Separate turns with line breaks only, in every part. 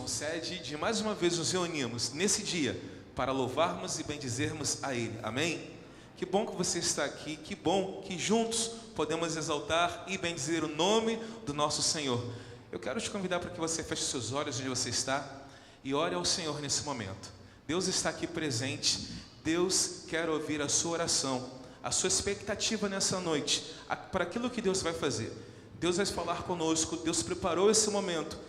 concede de mais uma vez nos reunirmos nesse dia para louvarmos e bendizermos a Ele. Amém? Que bom que você está aqui, que bom que juntos podemos exaltar e bendizer o nome do nosso Senhor. Eu quero te convidar para que você feche seus olhos onde você está e ore ao Senhor nesse momento. Deus está aqui presente, Deus quer ouvir a sua oração, a sua expectativa nessa noite, para aquilo que Deus vai fazer. Deus vai falar conosco, Deus preparou esse momento,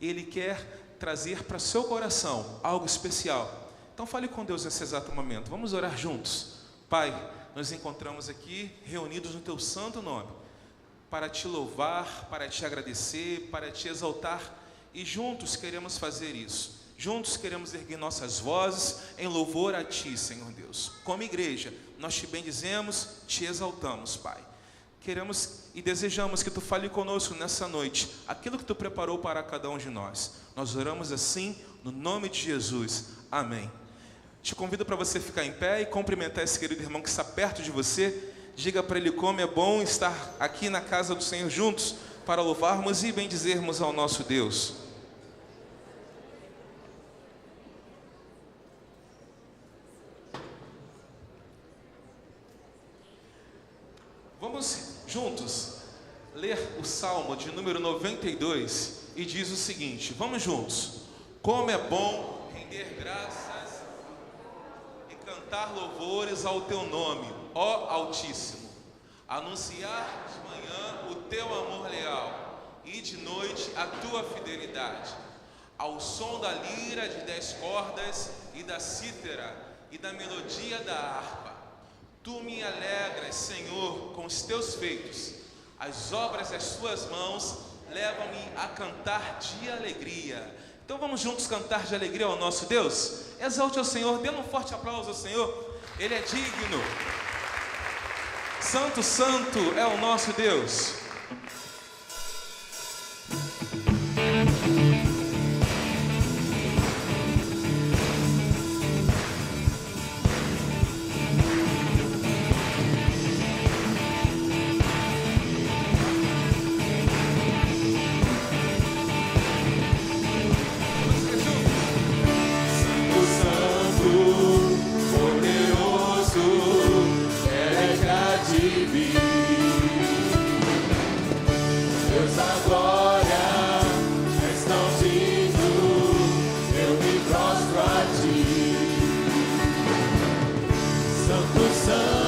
Ele quer trazer para seu coração algo especial. Então fale com Deus nesse exato momento, vamos orar juntos. Pai, nós encontramos aqui reunidos no Teu santo nome, para Te louvar, para Te agradecer, para Te exaltar, e juntos queremos fazer isso. Juntos queremos erguer nossas vozes em louvor a Ti, Senhor Deus. Como igreja, nós Te bendizemos, Te exaltamos, Pai. Queremos e desejamos que Tu fale conosco nessa noite, aquilo que Tu preparou para cada um de nós. Nós oramos assim, no nome de Jesus. Amém. Te convido para você ficar em pé e cumprimentar esse querido irmão que está perto de você. Diga para ele como é bom estar aqui na casa do Senhor juntos, para louvarmos e bendizermos ao nosso Deus. Vamos juntos ler o Salmo de número 92 e diz o seguinte, vamos juntos. Como é bom render graças e cantar louvores ao Teu nome, ó Altíssimo. Anunciar de manhã o Teu amor leal e de noite a Tua fidelidade. Ao som da lira de 10 cordas e da cítara e da melodia da harpa. Tu me alegras, Senhor, com os Teus feitos. As obras das Tuas mãos levam-me a cantar de alegria. Então vamos juntos cantar de alegria ao nosso Deus? Exalte ao Senhor, dê um forte aplauso ao Senhor. Ele é digno. Santo, santo é o nosso Deus.
Santo, santo.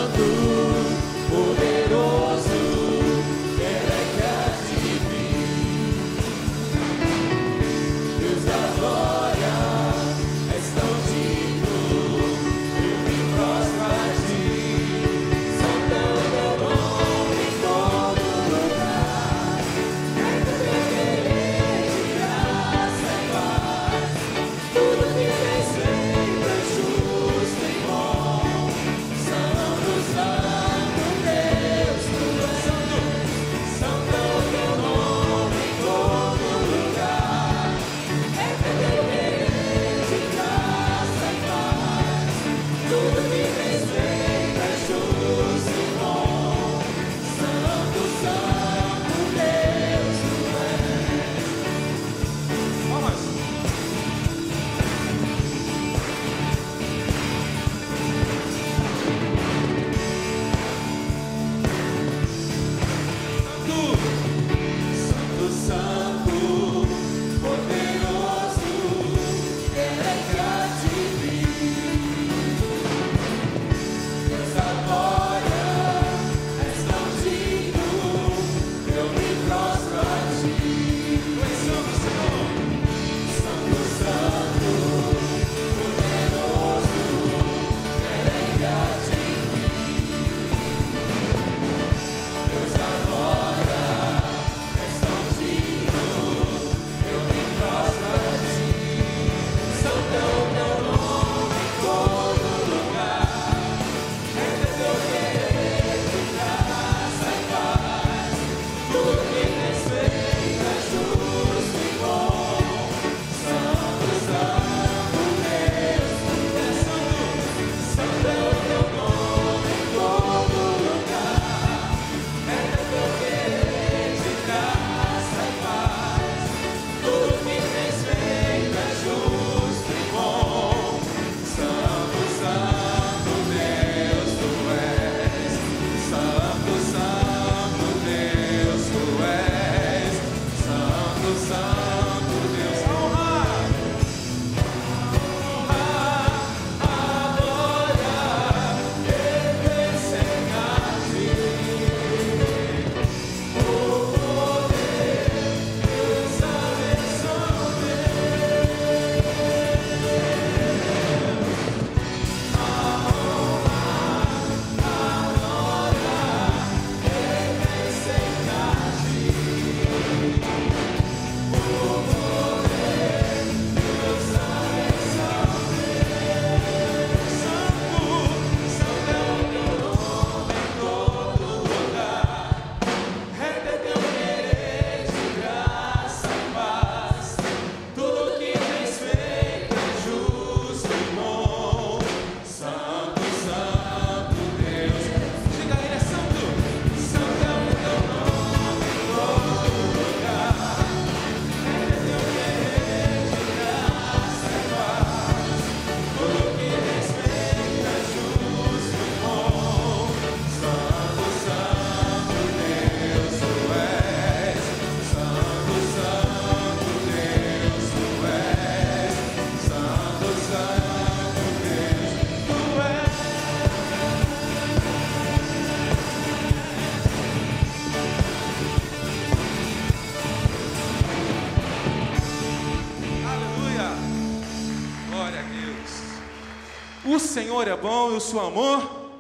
Senhor é bom e o seu amor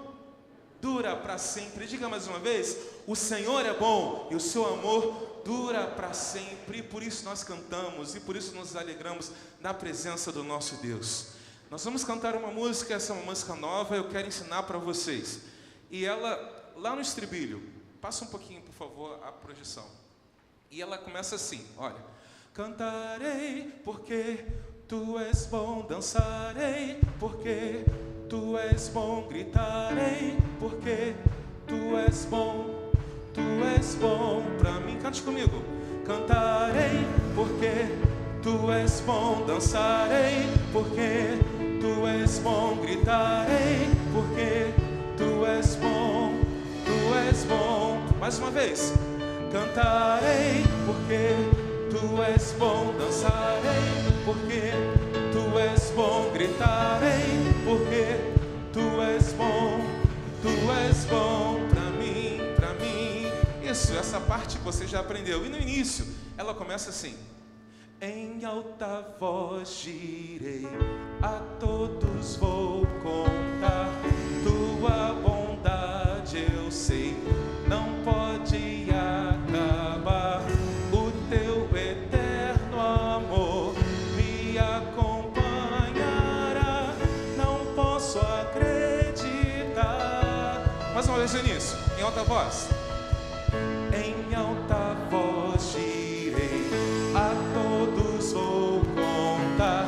dura para sempre. Diga mais uma vez: o Senhor é bom e o seu amor dura para sempre. E por isso nós cantamos e por isso nos alegramos na presença do nosso Deus. Nós vamos cantar uma música, essa é uma música nova, eu quero ensinar para vocês. E ela, lá no estribilho, passa um pouquinho, por favor, a projeção. E ela começa assim, olha. Cantarei porque tu és bom, dançarei porque tu és bom, gritarei porque tu és bom pra mim. Cante comigo. Cantarei porque tu és bom, dançarei porque tu és bom, gritarei porque tu és bom, mais uma vez. Cantarei porque tu és bom, dançarei porque tu és bom, gritarei porque tu és bom pra mim. Isso, essa parte que você já aprendeu. E no início, ela começa assim: em alta voz direi, a todos vou contar, tua bondade eu sei, não pode acabar. O teu eterno amor me acompanhará, não posso acreditar. Mais uma vez no início, em alta voz. Em alta voz direi, a todos vou contar,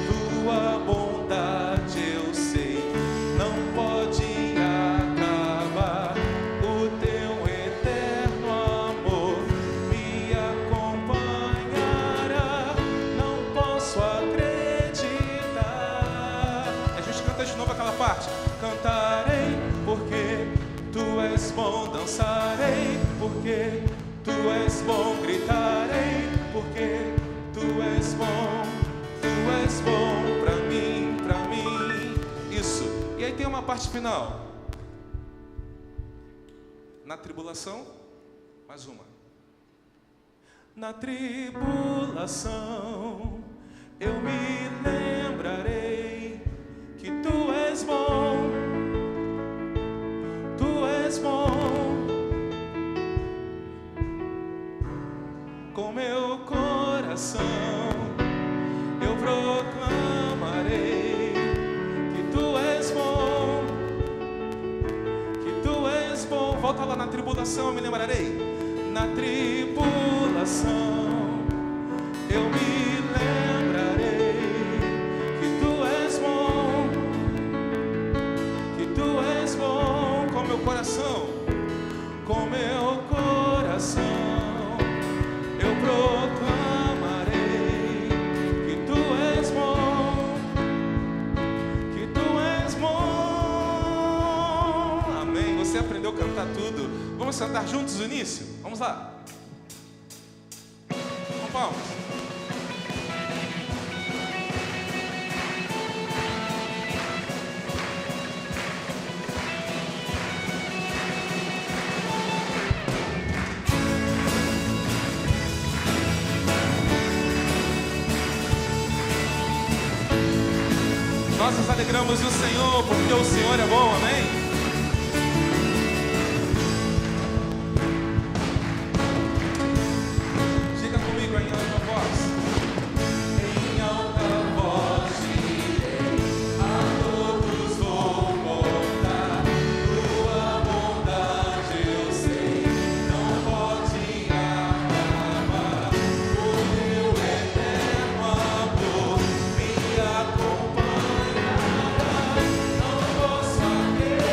tua bondade eu sei, não pode acabar. O teu eterno amor me acompanhará, não posso acreditar. A gente canta de novo aquela parte. Cantarei porque tu és bom, dançarei porque tu és bom, gritarei porque tu és bom pra mim. Isso. E aí tem uma parte final. Na tribulação, mais uma. Na tribulação eu me lembrarei que tu és bom, com meu coração eu proclamarei que tu és bom. Volta lá. Na tribulação eu me lembrarei. Na tribulação eu me lembrarei que tu és bom, com meu coração, eu proclamarei que tu és bom, amém. Você aprendeu a cantar tudo. Vamos cantar juntos no início? Vamos lá. Com palmas. Nós nos alegramos no Senhor, porque o Senhor é bom, amém? Diga comigo em alta voz. Em alta voz direi, a todos vou contar, tua bondade eu sei, não pode acabar. O teu eterno amor me acompanha. Não posso acreditar.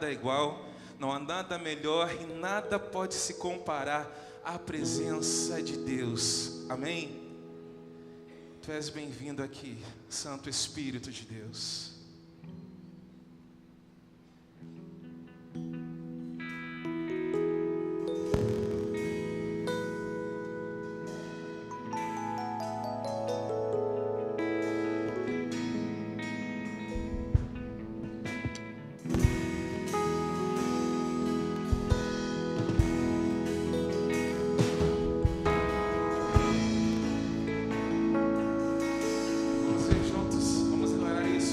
Nada igual, não há nada melhor e nada pode se comparar à presença de Deus. Amém? Tu és bem-vindo aqui, Santo Espírito de Deus.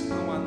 Não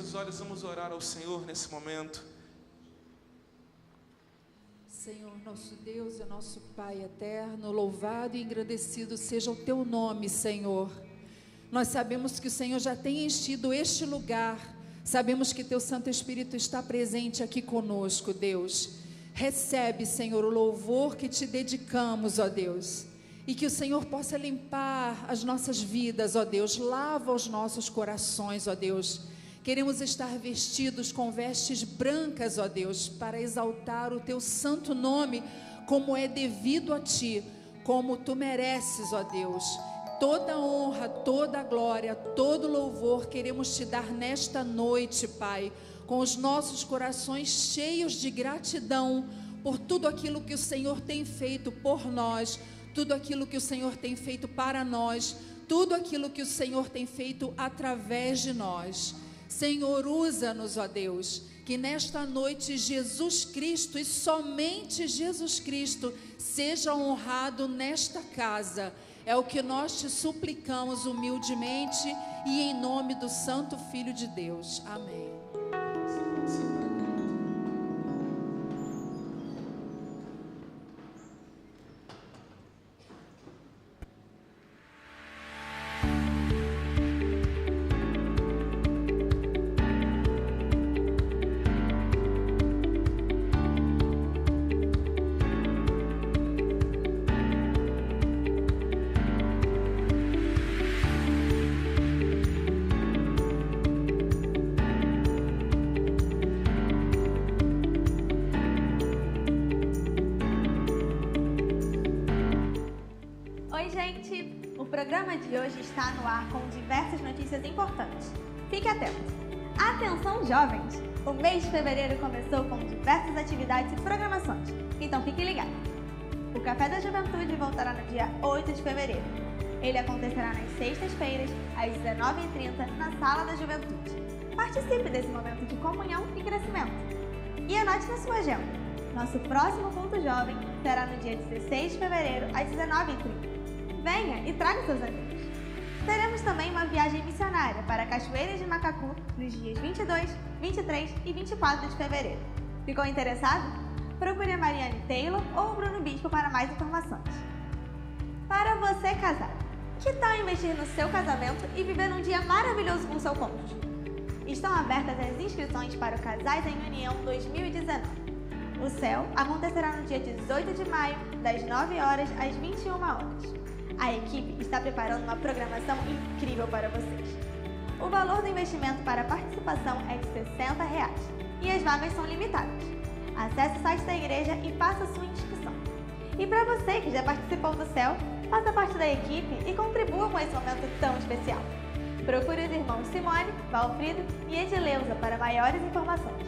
seus olhos, vamos orar ao Senhor nesse momento.
Senhor, nosso Deus e nosso Pai eterno, louvado e engrandecido seja o teu nome, Senhor. Nós sabemos que o Senhor já tem enchido este lugar, sabemos que teu Santo Espírito está presente aqui conosco, Deus. Recebe, Senhor, o louvor que te dedicamos, ó Deus, e que o Senhor possa limpar as nossas vidas, ó Deus, lava os nossos corações, ó Deus. Queremos estar vestidos com vestes brancas, ó Deus, para exaltar o teu santo nome, como é devido a ti, como tu mereces, ó Deus. Toda honra, toda glória, todo louvor queremos te dar nesta noite, Pai, com os nossos corações cheios de gratidão por tudo aquilo que o Senhor tem feito por nós, tudo aquilo que o Senhor tem feito para nós, tudo aquilo que o Senhor tem feito através de nós. Senhor, usa-nos, ó Deus, que nesta noite Jesus Cristo e somente Jesus Cristo seja honrado nesta casa. É o que nós te suplicamos humildemente e em nome do Santo Filho de Deus. Amém.
programa de hoje está no ar com diversas notícias importantes. Fique atento! Atenção, jovens! O mês de fevereiro começou com diversas atividades e programações, então fique ligado. O Café da Juventude voltará no dia 8 de fevereiro. Ele acontecerá nas sextas-feiras, às 19h30, na Sala da Juventude. Participe desse momento de comunhão e crescimento. E anote na sua agenda. Nosso próximo culto jovem será no dia 16 de fevereiro, às 19h30. Venha e traga seus amigos. Teremos também uma viagem missionária para Cachoeiras de Macacu nos dias 22, 23 e 24 de fevereiro. Ficou interessado? Procure a Mariane Taylor ou o Bruno Bispo para mais informações. Para você casado, que tal investir no seu casamento e viver um dia maravilhoso com seu cônjuge? Estão abertas as inscrições para o Casais em União 2019. O céu acontecerá no dia 18 de maio, das 9 horas às 21 horas. A equipe está preparando uma programação incrível para vocês. O valor do investimento para a participação é de R$60 e as vagas são limitadas. Acesse o site da igreja e faça sua inscrição. E para você que já participou do céu, faça parte da equipe e contribua com esse momento tão especial. Procure os irmãos Simone, Valfrido e Edileuza para maiores informações.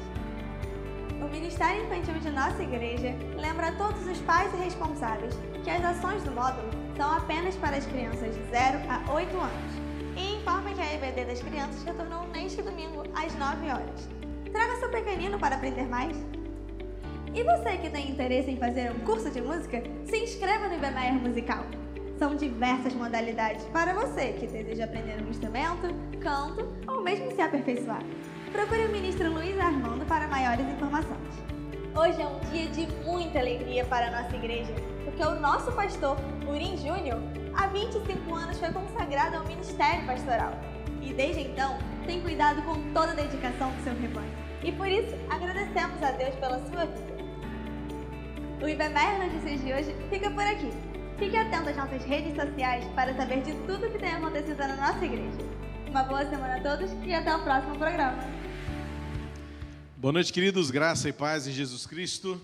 O Ministério Infantil de nossa igreja lembra a todos os pais e responsáveis que as ações do módulo são apenas para as crianças de 0 a 8 anos e informa que a EBD das crianças retornou neste domingo às 9 horas. Traga seu pequenino para aprender mais. E você que tem interesse em fazer um curso de música, se inscreva no IBMR Musical. São diversas modalidades para você que deseja aprender um instrumento, canto ou mesmo se aperfeiçoar. Procure o ministro Luiz Armando para maiores informações. Hoje é um dia de muita alegria para a nossa igreja, porque o nosso pastor, Urim Júnior, há 25 anos foi consagrado ao ministério pastoral e desde então tem cuidado com toda a dedicação do seu rebanho. E por isso agradecemos a Deus pela sua vida. O IBMR Notícias de hoje fica por aqui. Fique atento às nossas redes sociais para saber de tudo que tem acontecido na nossa igreja. Uma boa semana a todos e até o próximo programa.
Boa noite, queridos. Graça e paz em Jesus Cristo.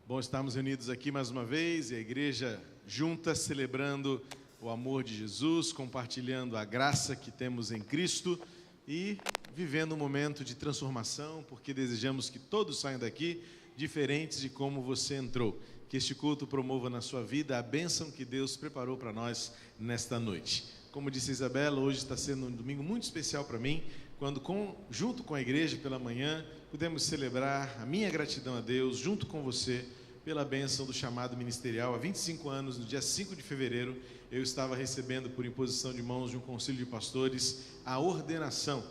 Bom estarmos reunidos aqui mais uma vez e a igreja junta, celebrando o amor de Jesus, compartilhando a graça que temos em Cristo e vivendo um momento de transformação, porque desejamos que todos saiam daqui diferentes de como você entrou. Que este culto promova na sua vida a bênção que Deus preparou para nós nesta noite. Como disse Isabela, hoje está sendo um domingo muito especial para mim, quando junto com a igreja pela manhã, pudemos celebrar a minha gratidão a Deus, junto com você, pela bênção do chamado ministerial. Há 25 anos, no dia 5 de fevereiro, eu estava recebendo por imposição de mãos de um conselho de pastores a ordenação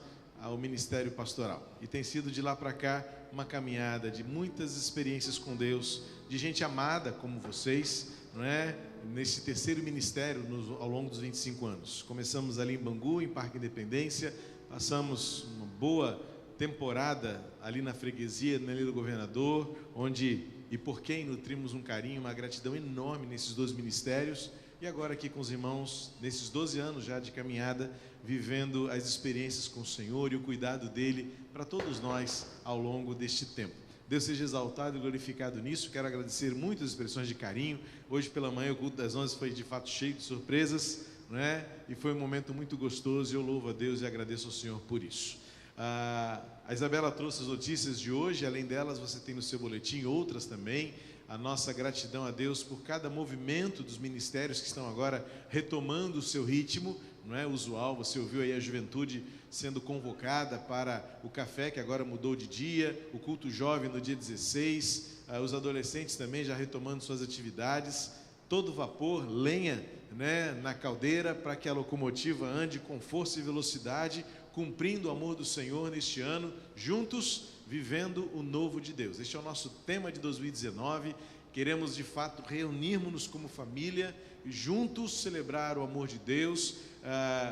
ao ministério pastoral. E tem sido de lá para cá uma caminhada de muitas experiências com Deus, de gente amada como vocês, não é? Nesse terceiro ministério ao longo dos 25 anos. Começamos ali em Bangu, em Parque Independência, passamos uma boa temporada ali na freguesia, na Ilha do Governador, onde e por quem nutrimos um carinho, uma gratidão enorme nesses 2 ministérios, e agora aqui com os irmãos, nesses 12 anos já de caminhada, vivendo as experiências com o Senhor e o cuidado dEle para todos nós ao longo deste tempo. Deus seja exaltado e glorificado nisso. Quero agradecer muitas expressões de carinho. Hoje pela manhã o culto das 11 foi de fato cheio de surpresas, não é? E foi um momento muito gostoso, e eu louvo a Deus e agradeço ao Senhor por isso. A Isabela trouxe as notícias de hoje, além delas você tem no seu boletim outras também. A nossa gratidão a Deus por cada movimento dos ministérios que estão agora retomando o seu ritmo, não é usual. Você ouviu aí a juventude sendo convocada para o café, que agora mudou de dia, o culto jovem no dia 16, os adolescentes também já retomando suas atividades, todo vapor, lenha, né, na caldeira, para que a locomotiva ande com força e velocidade, cumprindo o amor do Senhor neste ano, juntos, vivendo o novo de Deus. Este é o nosso tema de 2019, queremos de fato reunirmos-nos como família, e juntos celebrar o amor de Deus,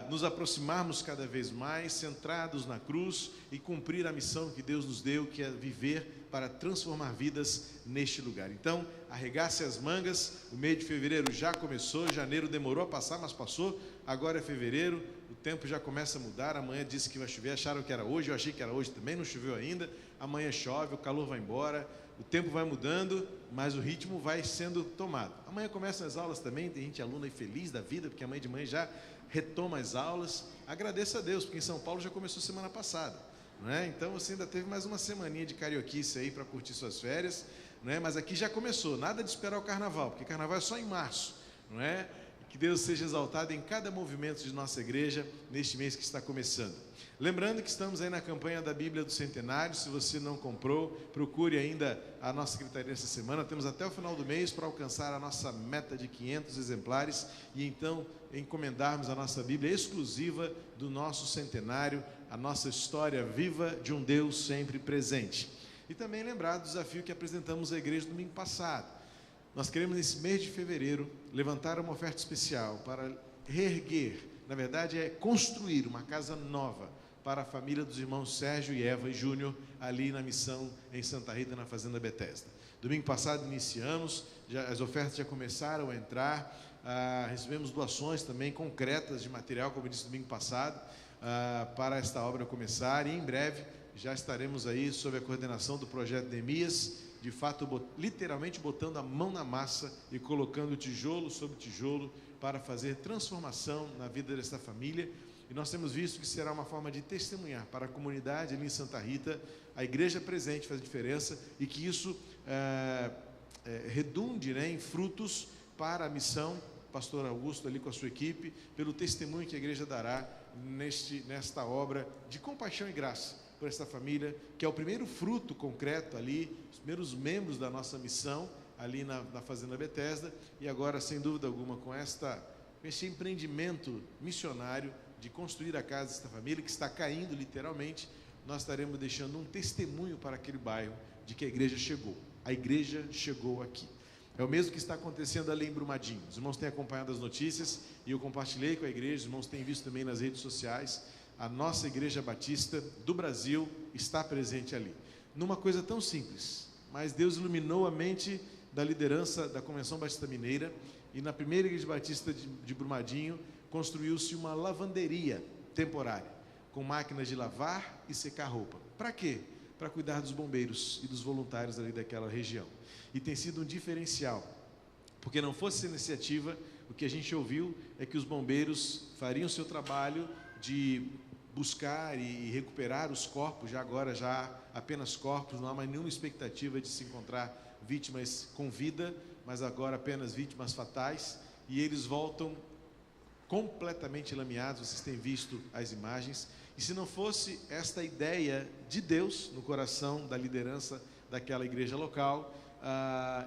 nos aproximarmos cada vez mais, centrados na cruz, e cumprir a missão que Deus nos deu, que é viver para transformar vidas neste lugar. Então, arregace as mangas, o mês de fevereiro já começou, janeiro demorou a passar, mas passou, agora é fevereiro, o tempo já começa a mudar. Amanhã disse que vai chover, acharam que era hoje, eu achei que era hoje também, não choveu ainda. Amanhã chove, o calor vai embora, o tempo vai mudando, mas o ritmo vai sendo tomado. Amanhã começam as aulas também, tem gente aluna aí feliz da vida, porque amanhã de manhã já retoma as aulas. Agradeço a Deus, porque em São Paulo já começou semana passada, não é? Então você ainda teve mais uma semaninha de carioquice aí para curtir suas férias, não é? Mas aqui já começou, nada de esperar o carnaval, porque carnaval é só em março, não é? Que Deus seja exaltado em cada movimento de nossa igreja neste mês que está começando. Lembrando que estamos aí na campanha da Bíblia do Centenário. Se você não comprou, procure ainda a nossa secretaria essa semana. Temos até o final do mês para alcançar a nossa meta de 500 exemplares e então encomendarmos a nossa Bíblia exclusiva do nosso centenário, a nossa história viva de um Deus sempre presente. E também lembrar do desafio que apresentamos à igreja no domingo passado. Nós queremos, nesse mês de fevereiro, levantar uma oferta especial para reerguer, na verdade é construir uma casa nova para a família dos irmãos Sérgio e Eva e Júnior, ali na missão em Santa Rita, na Fazenda Betesda. Domingo passado iniciamos, as ofertas já começaram a entrar, recebemos doações também concretas de material, como eu disse domingo passado, para esta obra começar, e em breve já estaremos aí sob a coordenação do projeto Neemias, de fato, literalmente botando a mão na massa e colocando tijolo sobre tijolo para fazer transformação na vida dessa família. E nós temos visto que será uma forma de testemunhar para a comunidade ali em Santa Rita, a igreja presente faz diferença, e que isso redunde, né, em frutos para a missão. Pastor Augusto ali com a sua equipe, pelo testemunho que a igreja dará nesta obra de compaixão e graça por esta família, que é o primeiro fruto concreto ali, os primeiros membros da nossa missão ali na Fazenda Betesda, e agora, sem dúvida alguma, com esse empreendimento missionário de construir a casa desta família, que está caindo literalmente, nós estaremos deixando um testemunho para aquele bairro de que a igreja chegou aqui. É o mesmo que está acontecendo ali em Brumadinho. Os irmãos têm acompanhado as notícias, e eu compartilhei com a igreja, os irmãos têm visto também nas redes sociais. A nossa Igreja Batista do Brasil está presente ali, numa coisa tão simples, mas Deus iluminou a mente da liderança da Convenção Batista Mineira, e na primeira Igreja Batista de Brumadinho construiu-se uma lavanderia temporária, com máquinas de lavar e secar roupa. Para quê? Para cuidar dos bombeiros e dos voluntários ali daquela região. E tem sido um diferencial, porque não fosse essa iniciativa, o que a gente ouviu é que os bombeiros fariam o seu trabalho de buscar e recuperar os corpos, já apenas corpos, não há mais nenhuma expectativa de se encontrar vítimas com vida, mas agora apenas vítimas fatais, e eles voltam completamente lameados. Vocês têm visto as imagens, e se não fosse esta ideia de Deus no coração da liderança daquela igreja local,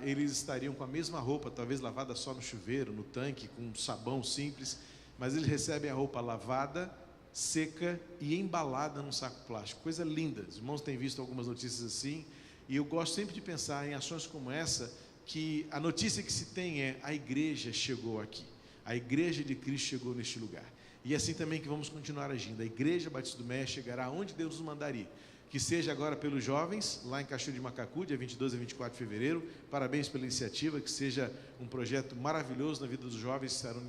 eles estariam com a mesma roupa, talvez lavada só no chuveiro, no tanque, com um sabão simples, mas eles recebem a roupa lavada, seca e embalada num saco plástico. Coisa linda. Os irmãos têm visto algumas notícias assim, e eu gosto sempre de pensar em ações como essa, que a notícia que se tem é: a igreja chegou aqui, a igreja de Cristo chegou neste lugar. E assim também que vamos continuar agindo. A Igreja Batista do Meia chegará onde Deus nos mandaria. Que seja agora pelos jovens, lá em Cachoeiro de Macacu, dia 22 a 24 de fevereiro. Parabéns pela iniciativa, que seja um projeto maravilhoso na vida dos jovens que estarão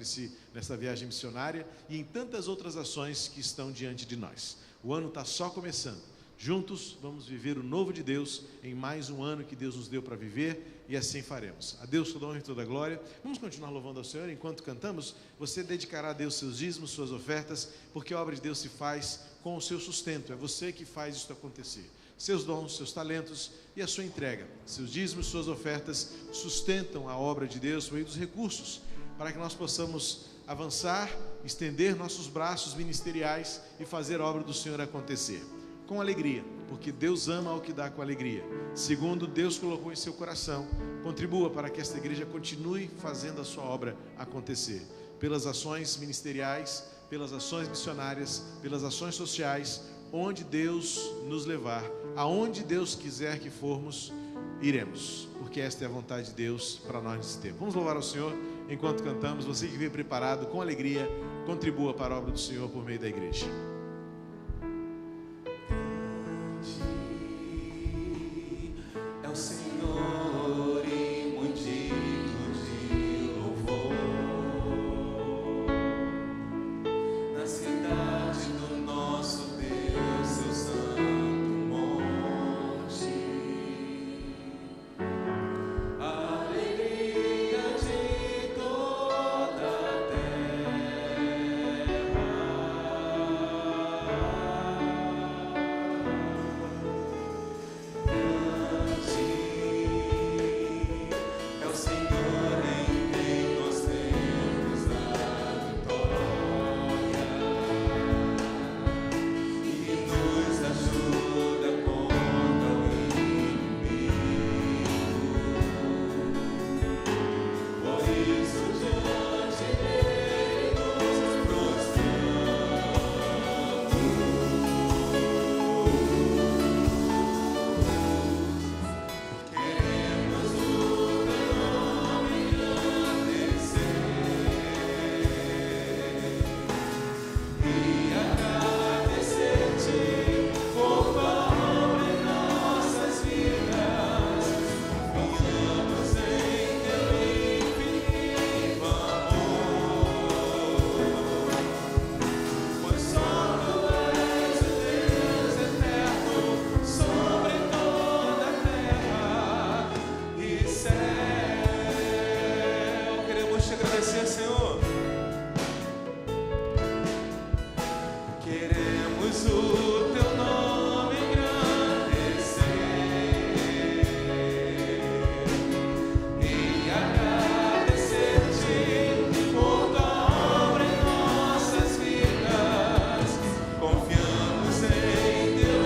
nessa viagem missionária e em tantas outras ações que estão diante de nós. O ano está só começando. Juntos vamos viver o novo de Deus em mais um ano que Deus nos deu para viver, e assim faremos. A Deus toda a honra e toda a glória. Vamos continuar louvando ao Senhor. Enquanto cantamos, você dedicará a Deus seus dízimos, suas ofertas, porque a obra de Deus se faz com o seu sustento. É você que faz isso acontecer. Seus dons, seus talentos e a sua entrega, seus dízimos, suas ofertas sustentam a obra de Deus por meio dos recursos, para que nós possamos avançar, estender nossos braços ministeriais e fazer a obra do Senhor acontecer com alegria, porque Deus ama ao que dá com alegria. Segundo, Deus colocou em seu coração. Contribua para que esta igreja continue fazendo a sua obra acontecer, pelas ações ministeriais, pelas ações missionárias, pelas ações sociais. Onde Deus nos levar, aonde Deus quiser que formos, iremos, porque esta é a vontade de Deus para nós nesse tempo. Vamos louvar ao Senhor enquanto cantamos. Você que veio preparado com alegria, contribua para a obra do Senhor por meio da igreja.
É o Senhor e muito digno de louvor, na cidade do nosso Deus, seu santo monte. A alegria de toda a é o Senhor em quem nós temos a vitória e nos ajuda contra o inimigo. Por isso diante dele nos prostramos. Queremos o teu nome engrandecer e agradecer-te por tua obra em nossas vidas. Confiamos em teu infinito amor, pois só tu és o Deus eterno sobre toda a terra e céu. Queremos te agradecer, Senhor. Queremos o teu nome engrandecer e agradecer-te por tua obra em nossas vidas. Confiamos em teu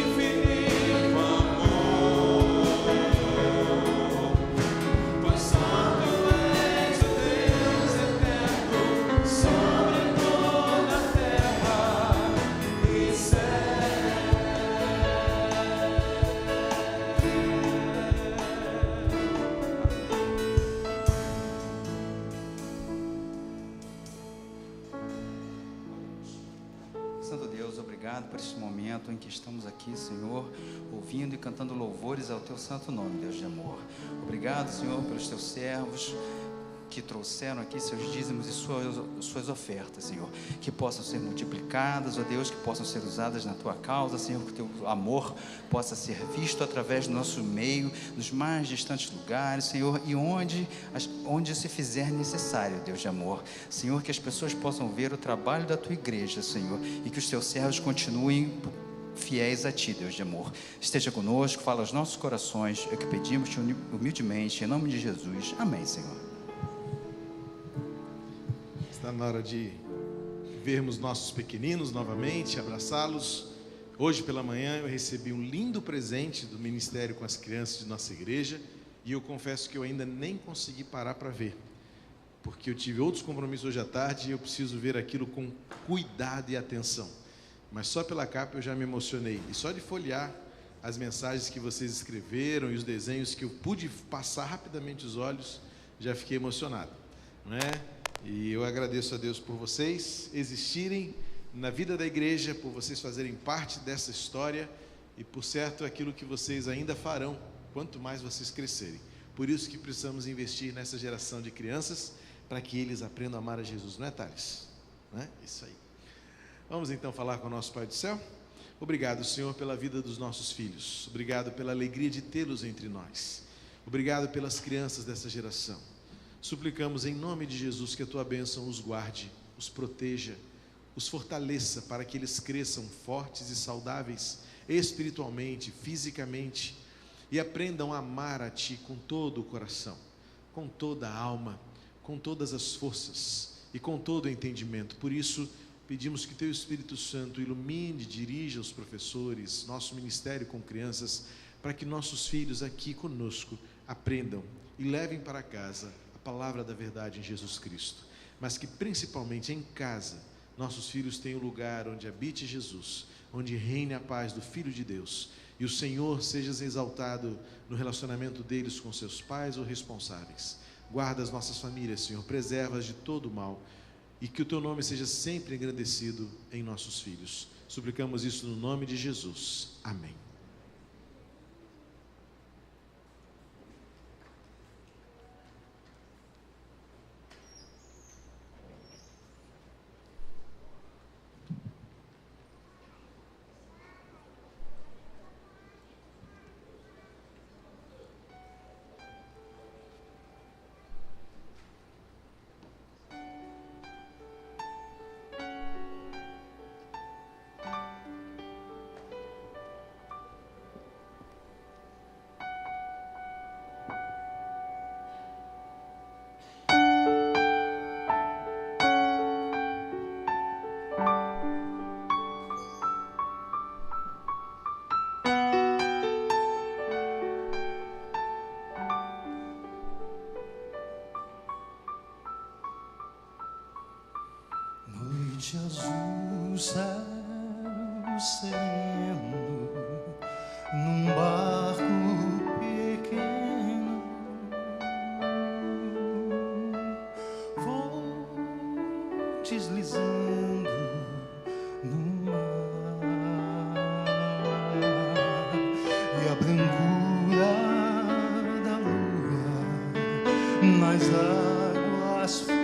infinito amor, pois só tu és o Deus eterno sobre toda a terra e céu.
Santo Deus, obrigado por este momento em que estamos aqui, Senhor, ouvindo e cantando louvores ao Teu santo nome, Deus de amor. Obrigado, Senhor, pelos Teus servos que trouxeram aqui seus dízimos e suas ofertas, Senhor, que possam ser multiplicadas, ó Deus, que possam ser usadas na Tua causa, Senhor, que o Teu amor possa ser visto através do nosso meio, nos mais distantes lugares, Senhor, e onde se fizer necessário, Deus de amor, Senhor, que as pessoas possam ver o trabalho da Tua igreja, Senhor, e que os Teus servos continuem fiéis a Ti, Deus de amor. Esteja conosco, fala aos nossos corações, é o que pedimos-te humildemente, em nome de Jesus. Amém, Senhor.
Está na hora de vermos nossos pequeninos novamente, abraçá-los. Hoje pela manhã eu recebi um lindo presente do Ministério com as Crianças de nossa igreja, e eu confesso que eu ainda nem consegui parar para ver, porque eu tive outros compromissos hoje à tarde e eu preciso ver aquilo com cuidado e atenção. Mas só pela capa eu já me emocionei. E só de folhear as mensagens que vocês escreveram e os desenhos que eu pude passar rapidamente os olhos, já fiquei emocionado, não é? E eu agradeço a Deus por vocês existirem na vida da igreja, por vocês fazerem parte dessa história e, por certo, aquilo que vocês ainda farão, quanto mais vocês crescerem. Por isso que precisamos investir nessa geração de crianças, para que eles aprendam a amar a Jesus, não é, Thales? Não é? Isso aí. Vamos então falar com o nosso Pai do Céu? Obrigado, Senhor, pela vida dos nossos filhos. Obrigado pela alegria de tê-los entre nós. Obrigado pelas crianças dessa geração. Suplicamos em nome de Jesus que a Tua bênção os guarde, os proteja, os fortaleça para que eles cresçam fortes e saudáveis espiritualmente, fisicamente, e aprendam a amar a Ti com todo o coração, com toda a alma, com todas as forças e com todo o entendimento. Por isso, pedimos que Teu Espírito Santo ilumine, dirija os professores, nosso ministério com crianças, para que nossos filhos aqui conosco aprendam e levem para casa a palavra da verdade em Jesus Cristo. Mas que principalmente em casa, nossos filhos tenham lugar onde habite Jesus, onde reine a paz do Filho de Deus, e o Senhor seja exaltado no relacionamento deles com seus pais ou responsáveis. Guarda as nossas famílias, Senhor, preserva-as de todo o mal, e que o Teu nome seja sempre engrandecido em nossos filhos. Suplicamos isso no nome de Jesus. Amém.
Noite azul, céu sereno, num barco pequeno, vou deslizando no mar, e a brancura da lua nas águas flutuam.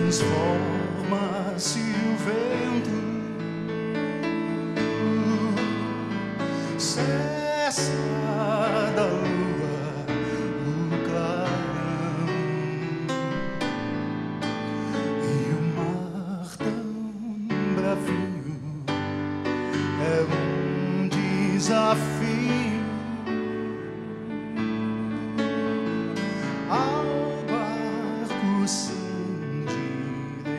Transforma-se o vento, cessa da lua o clarão, e o mar tão bravinho é um desafio ao barco sem direção.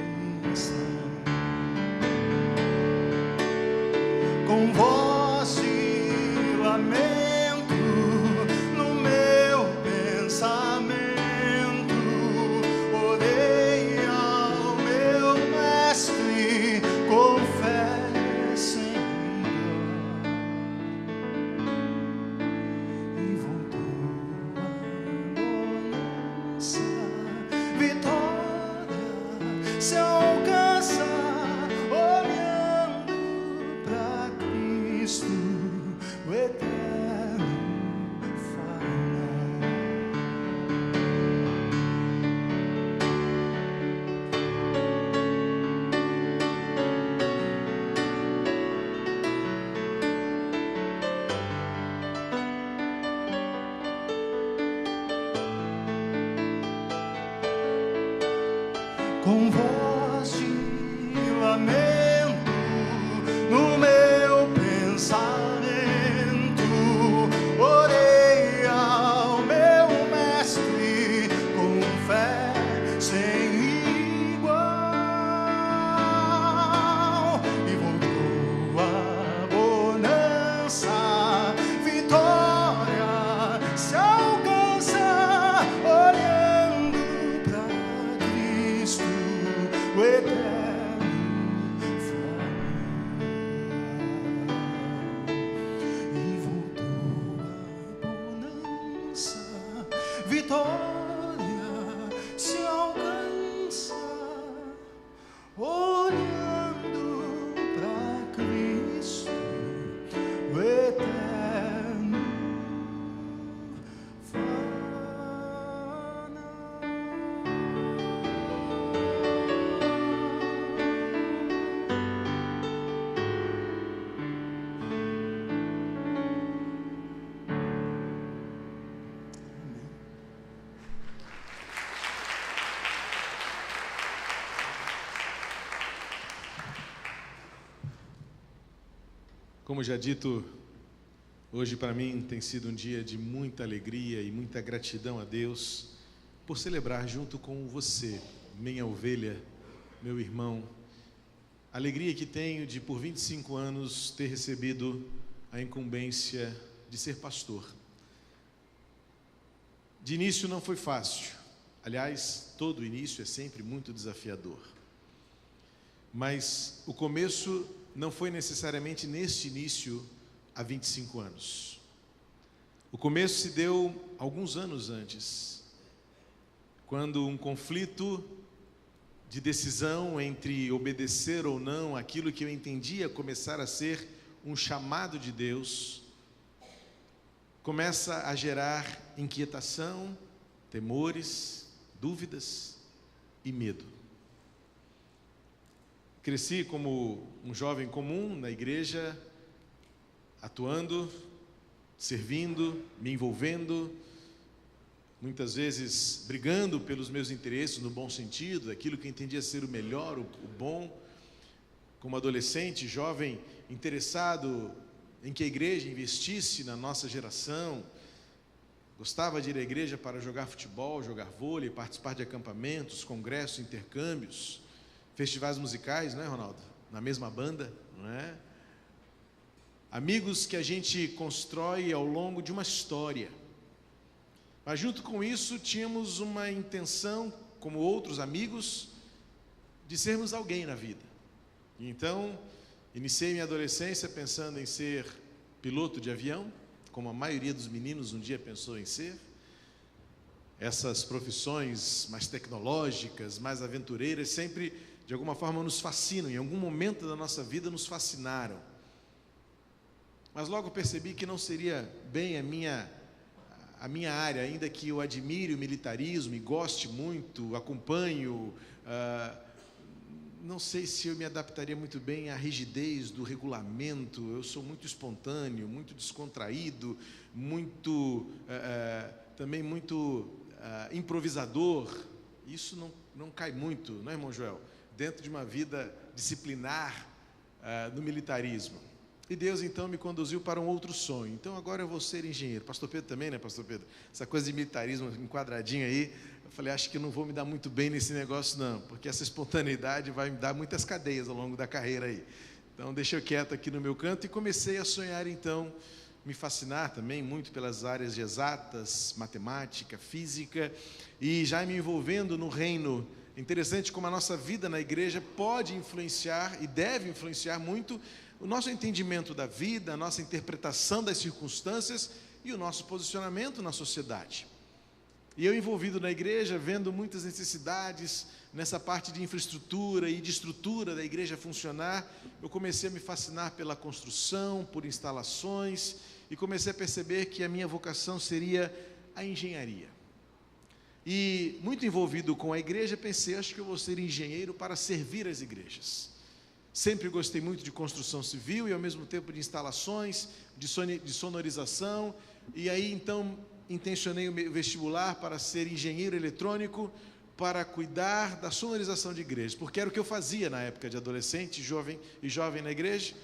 vitória se alcança olhando para Cristo, o eterno faraó. Com voz de lamento no meu pensamento, orei ao meu mestre com fé sem igual, e voltou a bonança, vitória se alcança olhando pra Cristo, o eterno faraó. E voltou a bonança, vitória se alcança olhando pra Cristo, o eterno faraó.
Como já dito, hoje para mim tem sido um dia de muita alegria e muita gratidão a Deus por celebrar junto com você, minha ovelha, meu irmão, a alegria que tenho de por 25 anos ter recebido a incumbência de ser pastor. De início não foi fácil, aliás, todo início é sempre muito desafiador, mas o começo não foi necessariamente neste início há 25 anos. O começo se deu alguns anos antes, quando um conflito de decisão entre obedecer ou não aquilo que eu entendia começar a ser um chamado de Deus, começa a gerar inquietação, temores, dúvidas e medo. Cresci como um jovem comum na igreja, atuando, servindo, me envolvendo, muitas vezes brigando pelos meus interesses no bom sentido, aquilo que eu entendia ser o melhor, o bom. Como adolescente, jovem, interessado em que a igreja investisse na nossa geração, gostava de ir à igreja para jogar futebol, jogar vôlei, participar de acampamentos, congressos, intercâmbios, festivais musicais, não é, Ronaldo? Na mesma banda, não é? Amigos que a gente constrói ao longo de uma história. Mas junto com isso, tínhamos uma intenção, como outros amigos, de sermos alguém na vida. E então, iniciei minha adolescência pensando em ser piloto de avião, como a maioria dos meninos um dia pensou em ser. Essas profissões mais tecnológicas, mais aventureiras, sempre, de alguma forma, nos fascinam. Em algum momento da nossa vida, nos fascinaram. Mas logo percebi que não seria bem a minha área, ainda que eu admire o militarismo e goste muito, acompanho, não sei se eu me adaptaria muito bem à rigidez do regulamento. Eu sou muito espontâneo, muito descontraído, também muito improvisador. Isso não cai muito, não é, irmão Joel? Dentro de uma vida disciplinar no militarismo. E Deus então me conduziu para um outro sonho. Então agora eu vou ser engenheiro. Pastor Pedro também, né, Pastor Pedro? Essa coisa de militarismo enquadradinho aí, eu falei, acho que eu não vou me dar muito bem nesse negócio não, porque essa espontaneidade vai me dar muitas cadeias ao longo da carreira aí. Então deixa eu quieto aqui no meu canto e comecei a sonhar então, me fascinar também muito pelas áreas de exatas, matemática, física, e já me envolvendo no reino. Interessante como a nossa vida na igreja pode influenciar e deve influenciar muito o nosso entendimento da vida, a nossa interpretação das circunstâncias e o nosso posicionamento na sociedade. E eu envolvido na igreja, vendo muitas necessidades nessa parte de infraestrutura e de estrutura da igreja funcionar, eu comecei a me fascinar pela construção, por instalações, e comecei a perceber que a minha vocação seria a engenharia. E muito envolvido com a igreja, pensei, acho que eu vou ser engenheiro para servir as igrejas. Sempre gostei muito de construção civil e ao mesmo tempo de instalações, de sonorização, e aí então intencionei o meu vestibular para ser engenheiro eletrônico, para cuidar da sonorização de igrejas, porque era o que eu fazia na época de adolescente, jovem na igreja,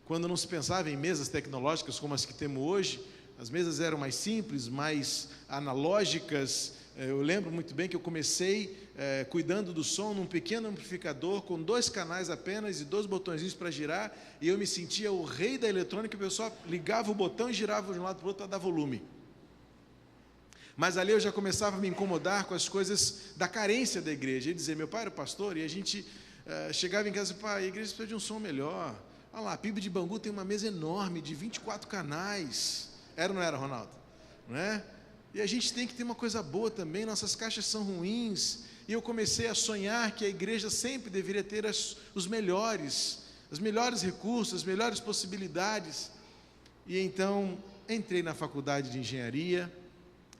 quando não se pensava em mesas tecnológicas como as que temos hoje. As mesas eram mais simples, mais analógicas. Eu lembro muito bem que eu comecei cuidando do som num pequeno amplificador com 2 canais apenas e 2 botõezinhos para girar, e eu me sentia o rei da eletrônica, porque eu só ligava o botão e girava de um lado para o outro para dar volume. Mas ali eu já começava a me incomodar com as coisas da carência da igreja. E dizer, meu pai era pastor, e a gente chegava em casa e pai, a igreja precisa de um som melhor. Olha lá, a PIB de Bangu tem uma mesa enorme de 24 canais. Era ou não era, Ronaldo? Não é? E a gente tem que ter uma coisa boa também, nossas caixas são ruins. E eu comecei a sonhar que a igreja sempre deveria ter os melhores recursos, as melhores possibilidades. E então entrei na faculdade de engenharia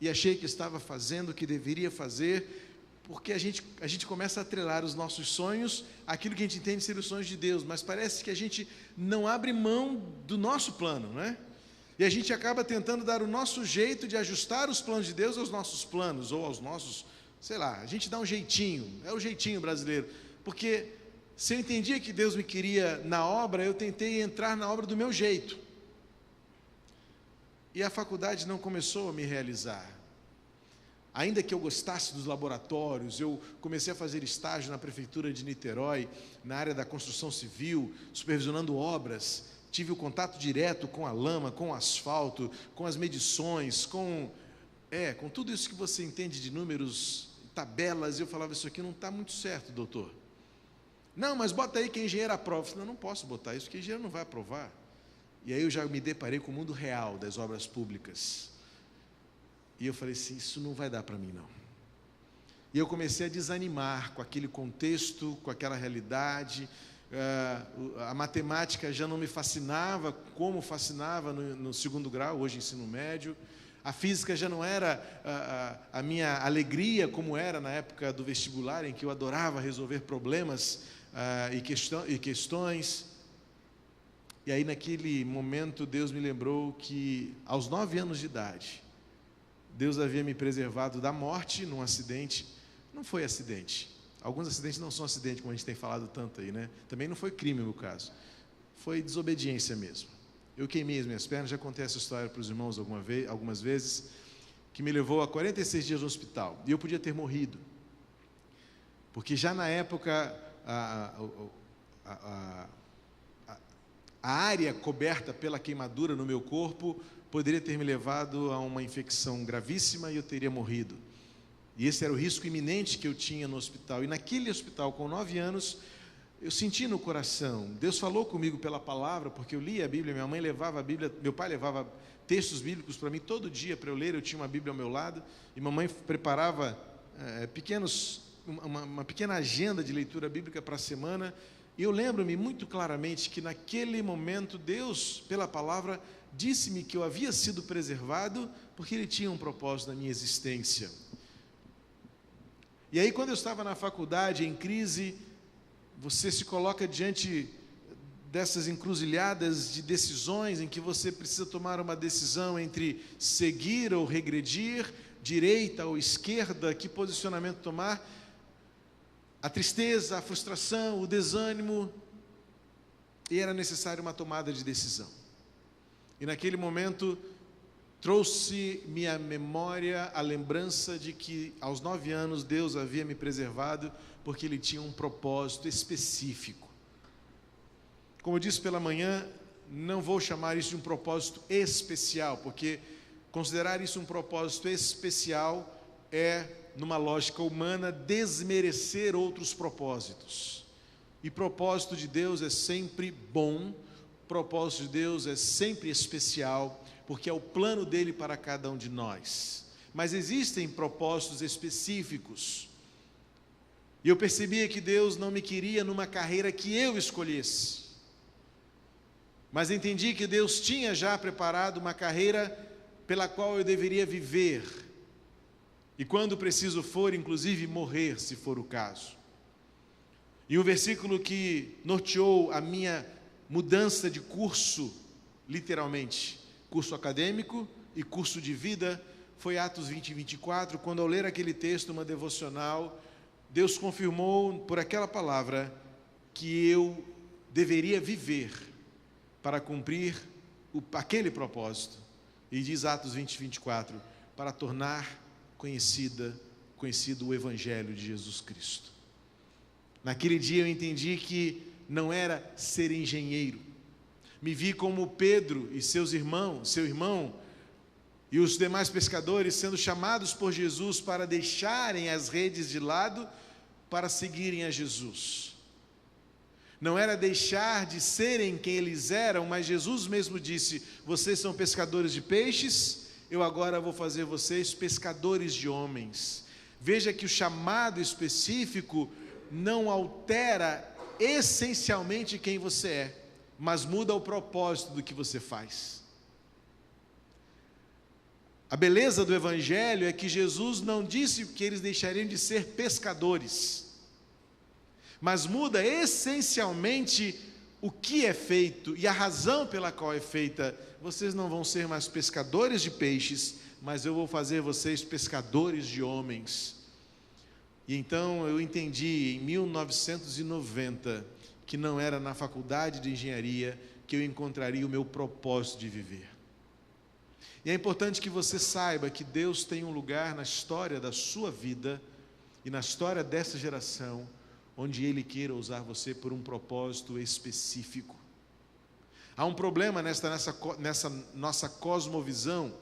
e achei que estava fazendo o que deveria fazer, porque a gente começa a atrelar os nossos sonhos àquilo que a gente entende ser os sonhos de Deus, mas parece que a gente não abre mão do nosso plano, não é? E a gente acaba tentando dar o nosso jeito de ajustar os planos de Deus aos nossos planos, ou aos nossos, sei lá, a gente dá um jeitinho, é o jeitinho brasileiro, porque se eu entendia que Deus me queria na obra, eu tentei entrar na obra do meu jeito. E a faculdade não começou a me realizar. Ainda que eu gostasse dos laboratórios, eu comecei a fazer estágio na prefeitura de Niterói, na área da construção civil, supervisionando obras. Tive o contato direto com a lama, com o asfalto, com as medições, com tudo isso que você entende de números, tabelas. E eu falava, isso aqui não está muito certo, doutor. Não, mas bota aí que a engenheira aprova. Eu falei, não posso botar isso, porque a engenheira não vai aprovar. E aí eu já me deparei com o mundo real das obras públicas. E eu falei assim, isso não vai dar para mim não. E eu comecei a desanimar com aquele contexto, com aquela realidade. A matemática já não me fascinava como fascinava no segundo grau, hoje ensino médio. A física já não era a minha alegria como era na época do vestibular, em que eu adorava resolver problemas e questões. E aí naquele momento Deus me lembrou que aos 9 anos de idade, Deus havia me preservado da morte num acidente. Não foi acidente. Alguns acidentes não são acidente, como a gente tem falado tanto aí, né? Também não foi crime no caso. Foi desobediência mesmo. Eu queimei as minhas pernas, já contei essa história para os irmãos algumas vezes, que me levou a 46 dias no hospital. E eu podia ter morrido. Porque já na época, a área coberta pela queimadura no meu corpo poderia ter me levado a uma infecção gravíssima e eu teria morrido. E esse era o risco iminente que eu tinha no hospital. E naquele hospital, com 9 anos, eu senti no coração, Deus falou comigo pela palavra, porque eu lia a Bíblia, minha mãe levava a Bíblia, meu pai levava textos bíblicos para mim todo dia para eu ler, eu tinha uma Bíblia ao meu lado, e mamãe preparava uma pequena agenda de leitura bíblica para a semana. E eu lembro-me muito claramente que naquele momento Deus, pela palavra, disse-me que eu havia sido preservado porque Ele tinha um propósito na minha existência. E aí quando eu estava na faculdade, em crise, você se coloca diante dessas encruzilhadas de decisões em que você precisa tomar uma decisão entre seguir ou regredir, direita ou esquerda, que posicionamento tomar. A tristeza, a frustração, o desânimo, e era necessária uma tomada de decisão. E naquele momento, trouxe-me à memória a lembrança de que aos 9 anos Deus havia me preservado, porque Ele tinha um propósito específico. Como eu disse pela manhã, não vou chamar isso de um propósito especial, porque considerar isso um propósito especial é, numa lógica humana, desmerecer outros propósitos. E propósito de Deus é sempre bom, propósito de Deus é sempre especial, porque é o plano dele para cada um de nós. mas existem propósitos específicos. E eu percebia que Deus não me queria numa carreira que eu escolhesse, mas entendi que Deus tinha já preparado uma carreira pela qual eu deveria viver, e quando preciso for, inclusive morrer, se for o caso. E um versículo que norteou a minha mudança de curso, literalmente, curso acadêmico e curso de vida, foi Atos 20 e 24, quando ao ler aquele texto, uma devocional, Deus confirmou por aquela palavra que eu deveria viver para cumprir aquele propósito. E diz Atos 20 e 24, para tornar conhecido o Evangelho de Jesus Cristo. Naquele dia eu entendi que não era ser engenheiro. Me vi como Pedro e seu irmão e os demais pescadores sendo chamados por Jesus para deixarem as redes de lado para seguirem a Jesus. Não era deixar de serem quem eles eram, mas Jesus mesmo disse: vocês são pescadores de peixes, eu agora vou fazer vocês pescadores de homens. Veja que o chamado específico não altera essencialmente quem você é, mas muda o propósito do que você faz. A beleza do Evangelho é que Jesus não disse que eles deixariam de ser pescadores, mas muda essencialmente o que é feito e a razão pela qual é feita. Vocês não vão ser mais pescadores de peixes, mas eu vou fazer vocês pescadores de homens. E então eu entendi em 1990 que não era na faculdade de engenharia que eu encontraria o meu propósito de viver. E é importante que você saiba que Deus tem um lugar na história da sua vida e na história dessa geração, onde Ele queira usar você por um propósito específico. Há um problema nessa nossa cosmovisão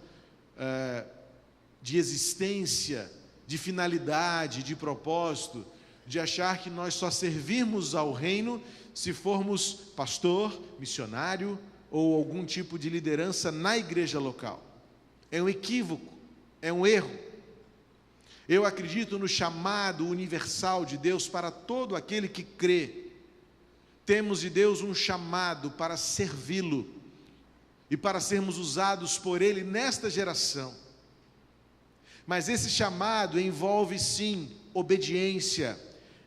de existência, de finalidade, de propósito, de achar que nós só servirmos ao reino se formos pastor, missionário ou algum tipo de liderança na igreja local. É um equívoco, é um erro. Eu acredito no chamado universal de Deus para todo aquele que crê. Temos de Deus um chamado para servi-lo e para sermos usados por Ele nesta geração. Mas esse chamado envolve sim obediência,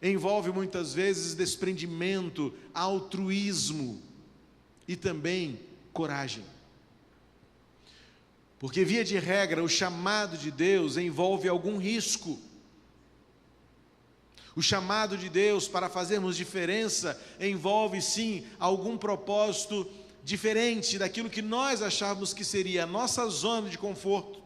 envolve muitas vezes desprendimento, altruísmo e também coragem. Porque, via de regra, o chamado de Deus envolve algum risco. O chamado de Deus para fazermos diferença envolve, sim, algum propósito diferente daquilo que nós achávamos que seria a nossa zona de conforto,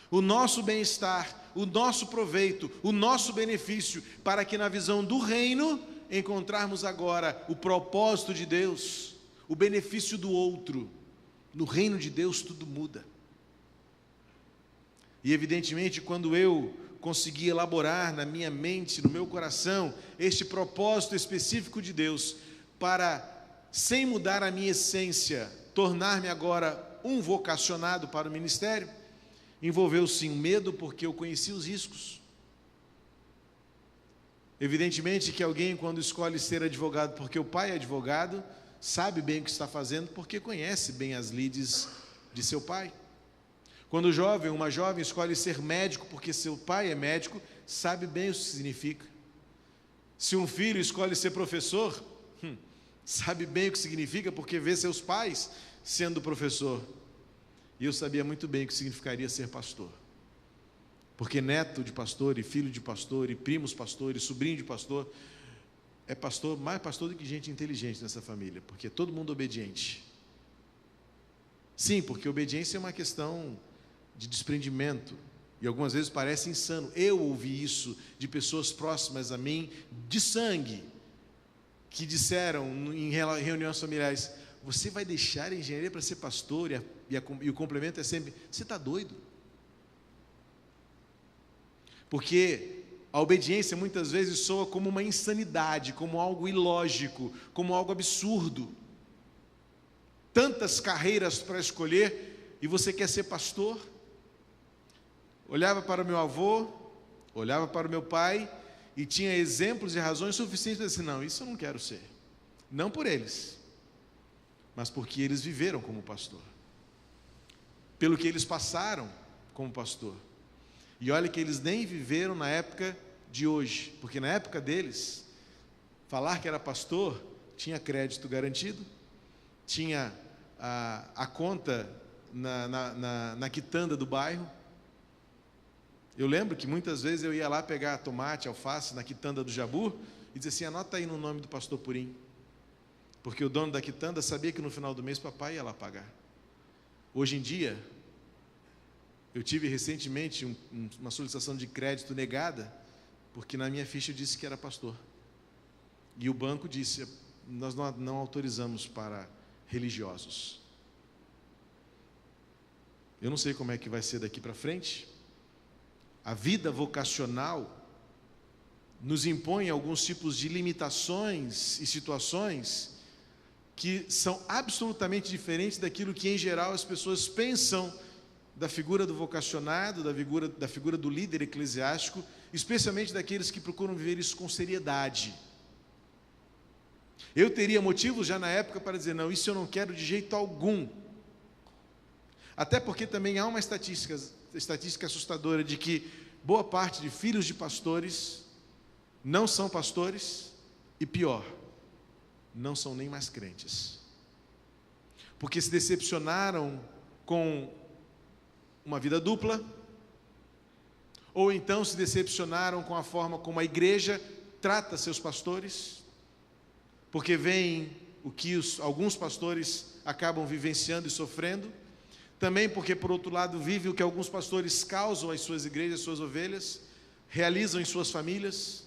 o nosso bem-estar, o nosso proveito, o nosso benefício, para que na visão do reino encontrarmos agora o propósito de Deus, o benefício do outro. No reino de Deus tudo muda. E evidentemente, quando eu consegui elaborar na minha mente, no meu coração, este propósito específico de Deus, para, sem mudar a minha essência, tornar-me agora um vocacionado para o ministério, envolveu sim medo, porque eu conheci os riscos. Evidentemente que alguém, quando escolhe ser advogado porque o pai é advogado, sabe bem o que está fazendo, porque conhece bem as lides de seu pai. Quando uma jovem escolhe ser médico porque seu pai é médico, sabe bem o que significa. Se um filho escolhe ser professor, sabe bem o que significa, porque vê seus pais sendo professor. E eu sabia muito bem o que significaria ser pastor. Porque neto de pastor, e filho de pastor, e primos pastores, sobrinho de pastor, é pastor, mais pastor do que gente inteligente nessa família, porque é todo mundo obediente. Sim, porque obediência é uma questão de desprendimento, e algumas vezes parece insano. Eu ouvi isso de pessoas próximas a mim, de sangue, que disseram em reuniões familiares: você vai deixar a engenharia para ser pastor? E o complemento é sempre: você está doido? Porque a obediência muitas vezes soa como uma insanidade, como algo ilógico, como algo absurdo. Tantas carreiras para escolher, e você quer ser pastor? olhava para o meu avô, olhava para o meu pai e tinha exemplos e razões suficientes para dizer, não, isso eu não quero ser. Não por eles, mas porque eles viveram como pastor. Pelo que eles passaram como pastor. E olha que eles nem viveram na época de hoje, porque na época deles, falar que era pastor tinha crédito garantido, tinha a conta na quitanda do bairro. Eu lembro que muitas vezes eu ia lá pegar tomate, alface na quitanda do Jabu e dizia assim, anota aí no nome do pastor Purim, porque o dono da quitanda sabia que no final do mês papai ia lá pagar. Hoje em dia, eu tive recentemente uma solicitação de crédito negada, porque na minha ficha eu disse que era pastor. E o banco disse, nós não autorizamos para religiosos. Eu não sei como é que vai ser daqui para frente. A vida vocacional nos impõe alguns tipos de limitações e situações que são absolutamente diferentes daquilo que, em geral, as pessoas pensam da figura do vocacionado, da figura do líder eclesiástico, especialmente daqueles que procuram viver isso com seriedade. Eu teria motivos já na época para dizer, não, isso eu não quero de jeito algum. Até porque também há uma estatística assustadora de que boa parte de filhos de pastores não são pastores e, pior, não são nem mais crentes. Porque se decepcionaram com uma vida dupla, ou então se decepcionaram com a forma como a igreja trata seus pastores, porque veem o que alguns pastores acabam vivenciando e sofrendo, também porque, por outro lado, vive o que alguns pastores causam às suas igrejas, às suas ovelhas, realizam em suas famílias.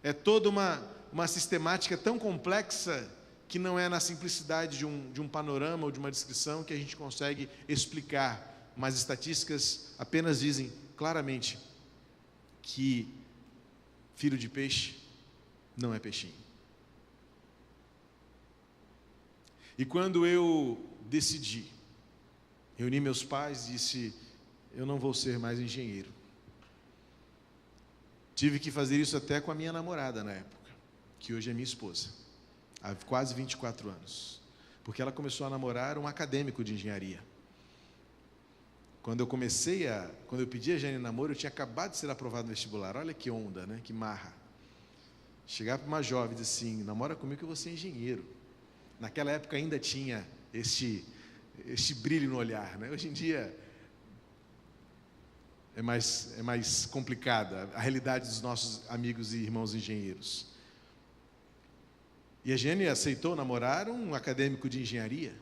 É toda uma sistemática tão complexa que não é na simplicidade de um panorama ou de uma descrição que a gente consegue explicar, mas estatísticas apenas dizem claramente que filho de peixe não é peixinho. E quando eu decidi, reuni meus pais e disse, eu não vou ser mais engenheiro. Tive que fazer isso até com a minha namorada na época, que hoje é minha esposa, há quase 24 anos, porque ela começou a namorar um acadêmico de engenharia. Quando eu pedi a Jane em namoro, eu tinha acabado de ser aprovado no vestibular. Olha que onda, né? Que marra. Chegar para uma jovem e dizer assim, namora comigo que eu vou ser engenheiro. Naquela época ainda tinha este brilho no olhar, né? Hoje em dia é mais complicada a realidade dos nossos amigos e irmãos engenheiros. E a Jane aceitou namorar um acadêmico de engenharia.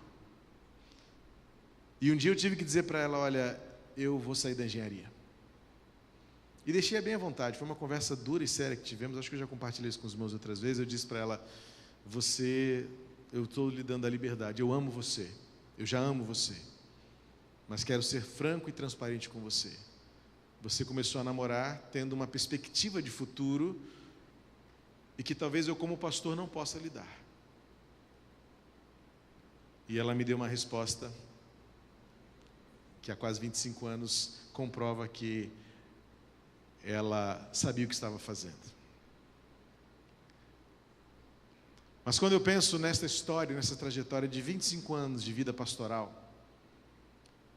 E um dia eu tive que dizer para ela, olha, eu vou sair da engenharia. E deixei-a bem à vontade, foi uma conversa dura e séria que tivemos, acho que eu já compartilhei isso com os meus outras vezes. Eu disse para ela, eu estou lhe dando a liberdade, eu amo você, eu já amo você, mas quero ser franco e transparente com você. Você começou a namorar tendo uma perspectiva de futuro e que talvez eu como pastor não possa lhe dar. E ela me deu uma resposta que há quase 25 anos comprova que ela sabia o que estava fazendo. Mas quando eu penso nesta história, nessa trajetória de 25 anos de vida pastoral,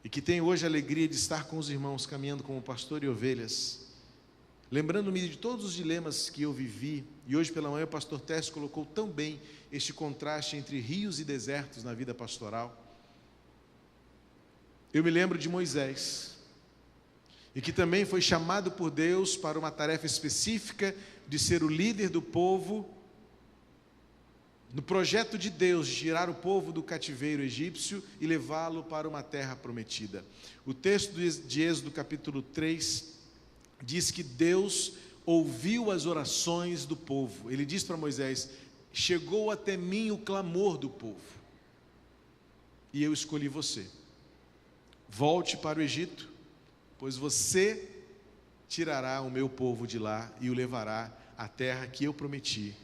e que tenho hoje a alegria de estar com os irmãos caminhando como pastor e ovelhas, lembrando-me de todos os dilemas que eu vivi, e hoje pela manhã o pastor Tércio colocou tão bem este contraste entre rios e desertos na vida pastoral. Eu me lembro de Moisés, e que também foi chamado por Deus para uma tarefa específica de ser o líder do povo, no projeto de Deus de tirar o povo do cativeiro egípcio e levá-lo para uma terra prometida. O texto de Êxodo capítulo 3 diz que Deus ouviu as orações do povo. Ele diz para Moisés, chegou até mim o clamor do povo, e eu escolhi você. Volte para o Egito, pois você tirará o meu povo de lá e o levará à terra que eu prometi,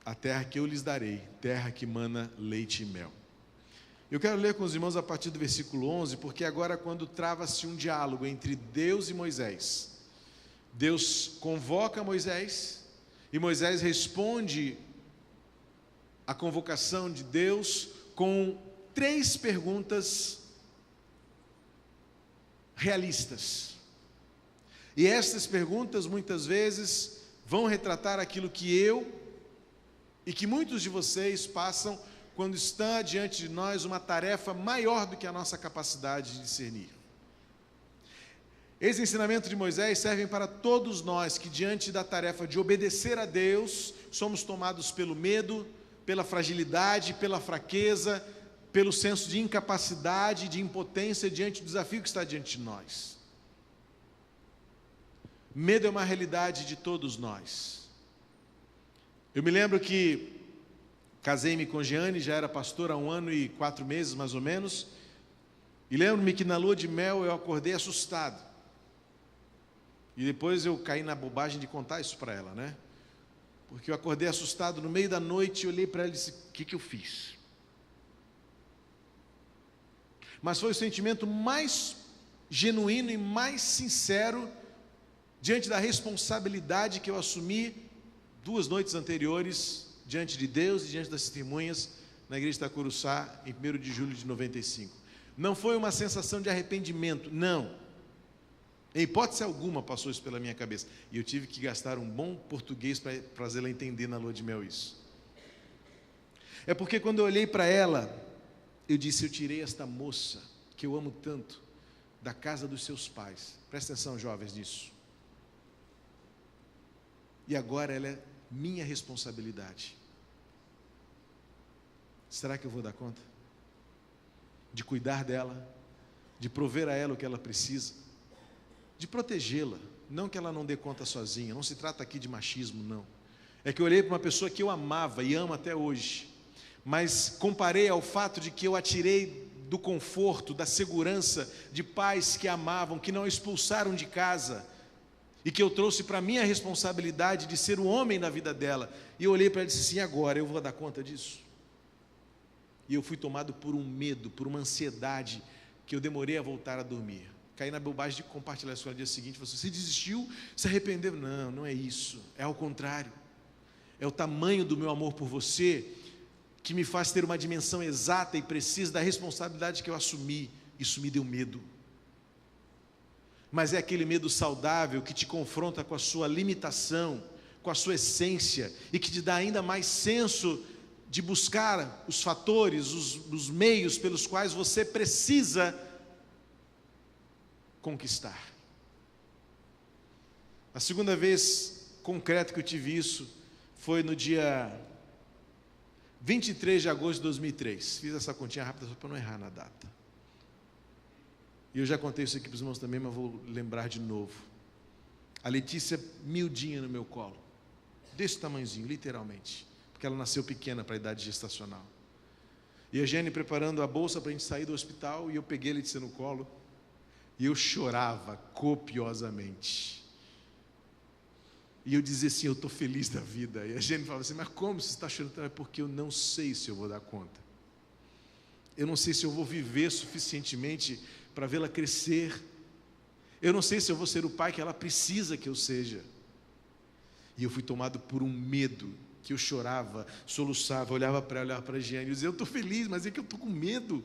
a terra que eu lhes darei, terra que mana leite e mel. Eu quero ler com os irmãos a partir do versículo 11, porque agora quando trava-se um diálogo entre Deus e Moisés, Deus convoca Moisés e Moisés responde à convocação de Deus com 3 perguntas realistas. E estas perguntas muitas vezes vão retratar aquilo que eu e que muitos de vocês passam quando está diante de nós uma tarefa maior do que a nossa capacidade de discernir. Esse ensinamento de Moisés serve para todos nós que, diante da tarefa de obedecer a Deus, somos tomados pelo medo, pela fragilidade, pela fraqueza, pelo senso de incapacidade, de impotência diante do desafio que está diante de nós. Medo é uma realidade de todos nós. Eu me lembro que casei-me com Jeane, já era pastor há 1 ano e 4 meses, mais ou menos. E lembro-me que na lua de mel eu acordei assustado. E depois eu caí na bobagem de contar isso para ela, né? Porque eu acordei assustado no meio da noite e olhei para ela e disse: o que eu fiz? Mas foi o sentimento mais genuíno e mais sincero diante da responsabilidade que eu assumi 2 noites anteriores diante de Deus e diante das testemunhas na igreja de Itacuruçá, em 1º de julho de 95. Não foi uma sensação de arrependimento, não. Em hipótese alguma passou isso pela minha cabeça. E eu tive que gastar um bom português para fazer ela entender na lua de mel isso. É porque quando eu olhei para ela, eu disse: eu tirei esta moça, que eu amo tanto, da casa dos seus pais. Presta atenção, jovens, nisso. E agora ela é minha responsabilidade. Será que eu vou dar conta? De cuidar dela, de prover a ela o que ela precisa, de protegê-la, não que ela não dê conta sozinha. Não se trata aqui de machismo, não. É que eu olhei para uma pessoa que eu amava e amo até hoje, mas comparei ao fato de que eu a tirei do conforto, da segurança de pais que a amavam, que não a expulsaram de casa, e que eu trouxe para mim a responsabilidade de ser o homem na vida dela. E eu olhei para ela e disse assim: agora eu vou dar conta disso? E eu fui tomado por um medo, por uma ansiedade, que eu demorei a voltar a dormir. Caí na bobagem de compartilhar isso no dia seguinte. Você desistiu, se arrependeu? Não, não é isso, é ao contrário. É o tamanho do meu amor por você que me faz ter uma dimensão exata e precisa da responsabilidade que eu assumi. Isso me deu medo. Mas é aquele medo saudável que te confronta com a sua limitação, com a sua essência, e que te dá ainda mais senso de buscar os fatores, os meios pelos quais você precisa conquistar. A segunda vez concreta que eu tive isso foi no dia 23 de agosto de 2003. Fiz essa continha rápida só para não errar na data. E eu já contei isso aqui para os irmãos também, mas vou lembrar de novo. A Letícia miudinha no meu colo, desse tamanhozinho, literalmente, porque ela nasceu pequena para a idade gestacional. E a Eugênia preparando a bolsa para a gente sair do hospital, e eu peguei a Letícia no colo, e eu chorava copiosamente. E eu dizia assim: eu estou feliz da vida. E a Eugênia falava assim: mas como você está chorando? É porque eu não sei se eu vou dar conta. Eu não sei se eu vou viver suficientemente para vê-la crescer. Eu não sei se eu vou ser o pai que ela precisa que eu seja. E eu fui tomado por um medo, que eu chorava, soluçava, olhava para ela, olhava para a Giane e dizia: eu estou feliz, mas é que eu estou com medo.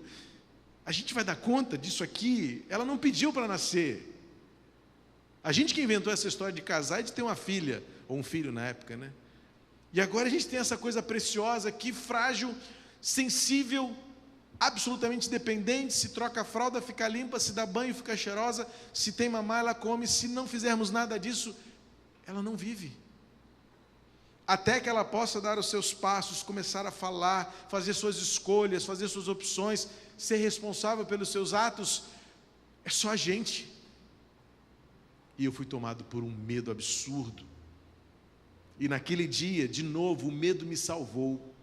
A gente vai dar conta disso aqui? Ela não pediu para nascer. A gente que inventou essa história de casar e de ter uma filha, ou um filho na época, né? E agora a gente tem essa coisa preciosa aqui, frágil, sensível, absolutamente dependente. Se troca a fralda, fica limpa, se dá banho, fica cheirosa, se tem mamar, ela come. Se não fizermos nada disso, ela não vive. Até que ela possa dar os seus passos, começar a falar, fazer suas escolhas, fazer suas opções, ser responsável pelos seus atos, é só a gente. E eu fui tomado por um medo absurdo. E naquele dia, de novo, o medo me salvou.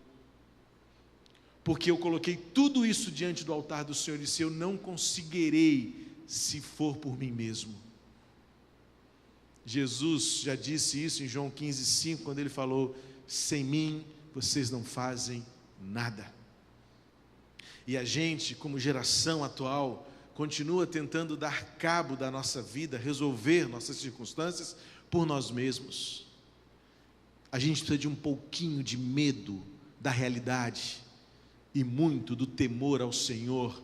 Porque eu coloquei tudo isso diante do altar do Senhor e disse: eu não conseguirei se for por mim mesmo. Jesus já disse isso em João 15,5, quando ele falou: sem mim vocês não fazem nada. E a gente, como geração atual, continua tentando dar cabo da nossa vida, resolver nossas circunstâncias por nós mesmos. A gente precisa de um pouquinho de medo da realidade e muito do temor ao Senhor,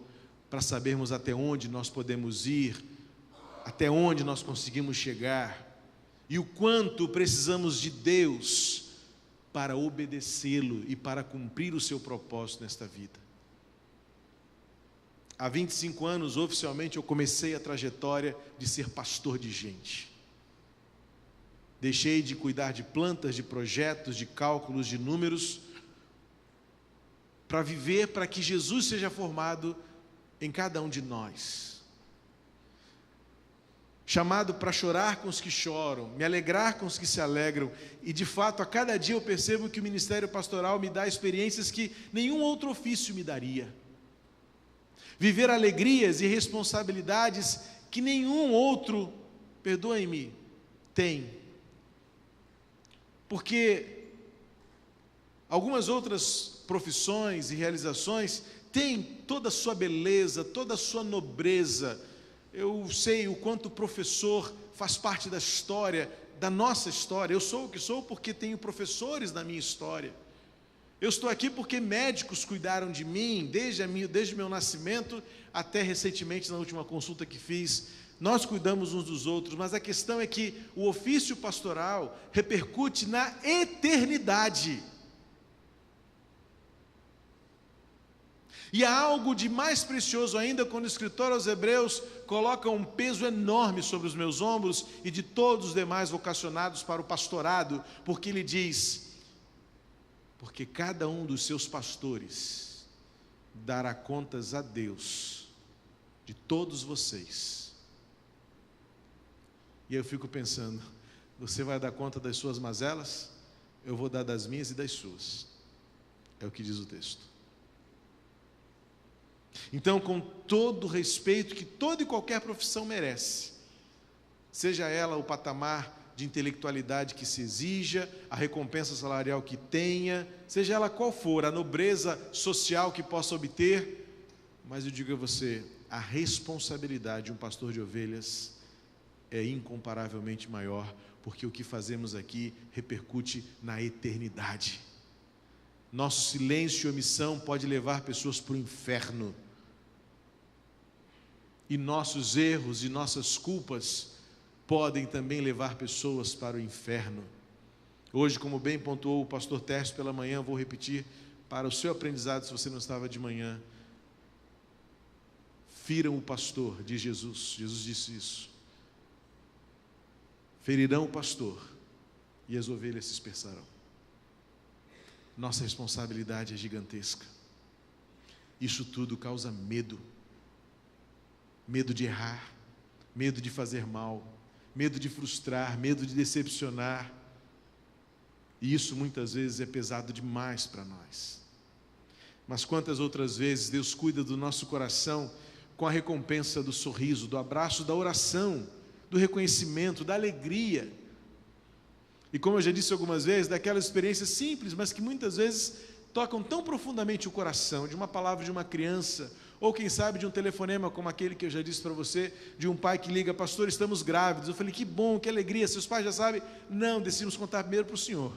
para sabermos até onde nós podemos ir, até onde nós conseguimos chegar, e o quanto precisamos de Deus para obedecê-lo e para cumprir o seu propósito nesta vida. Há 25 anos, oficialmente, eu comecei a trajetória de ser pastor de gente. Deixei de cuidar de plantas, de projetos, de cálculos, de números, para viver para que Jesus seja formado em cada um de nós. Chamado para chorar com os que choram, me alegrar com os que se alegram, e de fato a cada dia eu percebo que o ministério pastoral me dá experiências que nenhum outro ofício me daria. Viver alegrias e responsabilidades que nenhum outro, perdoem-me, tem. Porque algumas outras profissões e realizações têm toda a sua beleza, toda a sua nobreza. Eu sei o quanto o professor faz parte da história, da nossa história. Eu sou o que sou porque tenho professores na minha história. Eu estou aqui porque médicos cuidaram de mim, desde meu nascimento até recentemente, na última consulta que fiz. Nós cuidamos uns dos outros, mas a questão é que o ofício pastoral repercute na eternidade. E há algo de mais precioso ainda quando o escritor aos Hebreus coloca um peso enorme sobre os meus ombros e de todos os demais vocacionados para o pastorado, porque ele diz: porque cada um dos seus pastores dará contas a Deus de todos vocês. E eu fico pensando, você vai dar conta das suas mazelas? Eu vou dar das minhas e das suas. É o que diz o texto. Então, com todo o respeito que toda e qualquer profissão merece, seja ela o patamar de intelectualidade que se exija, a recompensa salarial que tenha, seja ela qual for, a nobreza social que possa obter, mas eu digo a você, a responsabilidade de um pastor de ovelhas é incomparavelmente maior, porque o que fazemos aqui repercute na eternidade. Nosso silêncio e omissão pode levar pessoas para o inferno. E nossos erros e nossas culpas podem também levar pessoas para o inferno. Hoje, como bem pontuou o pastor Tércio pela manhã, vou repetir para o seu aprendizado, se você não estava de manhã. Firam o pastor, diz Jesus. Jesus disse isso. Ferirão o pastor e as ovelhas se dispersarão. Nossa responsabilidade é gigantesca. Isso tudo causa medo. Medo de errar, medo de fazer mal, medo de frustrar, medo de decepcionar. E isso muitas vezes é pesado demais para nós. Mas quantas outras vezes Deus cuida do nosso coração com a recompensa do sorriso, do abraço, da oração, do reconhecimento, da alegria. E como eu já disse algumas vezes, daquelas experiências simples, mas que muitas vezes tocam tão profundamente o coração, de uma palavra de uma criança, ou quem sabe de um telefonema como aquele que eu já disse para você, de um pai que liga: pastor, estamos grávidos. Eu falei: que bom, que alegria, seus pais já sabem? Não, decidimos contar primeiro para o senhor.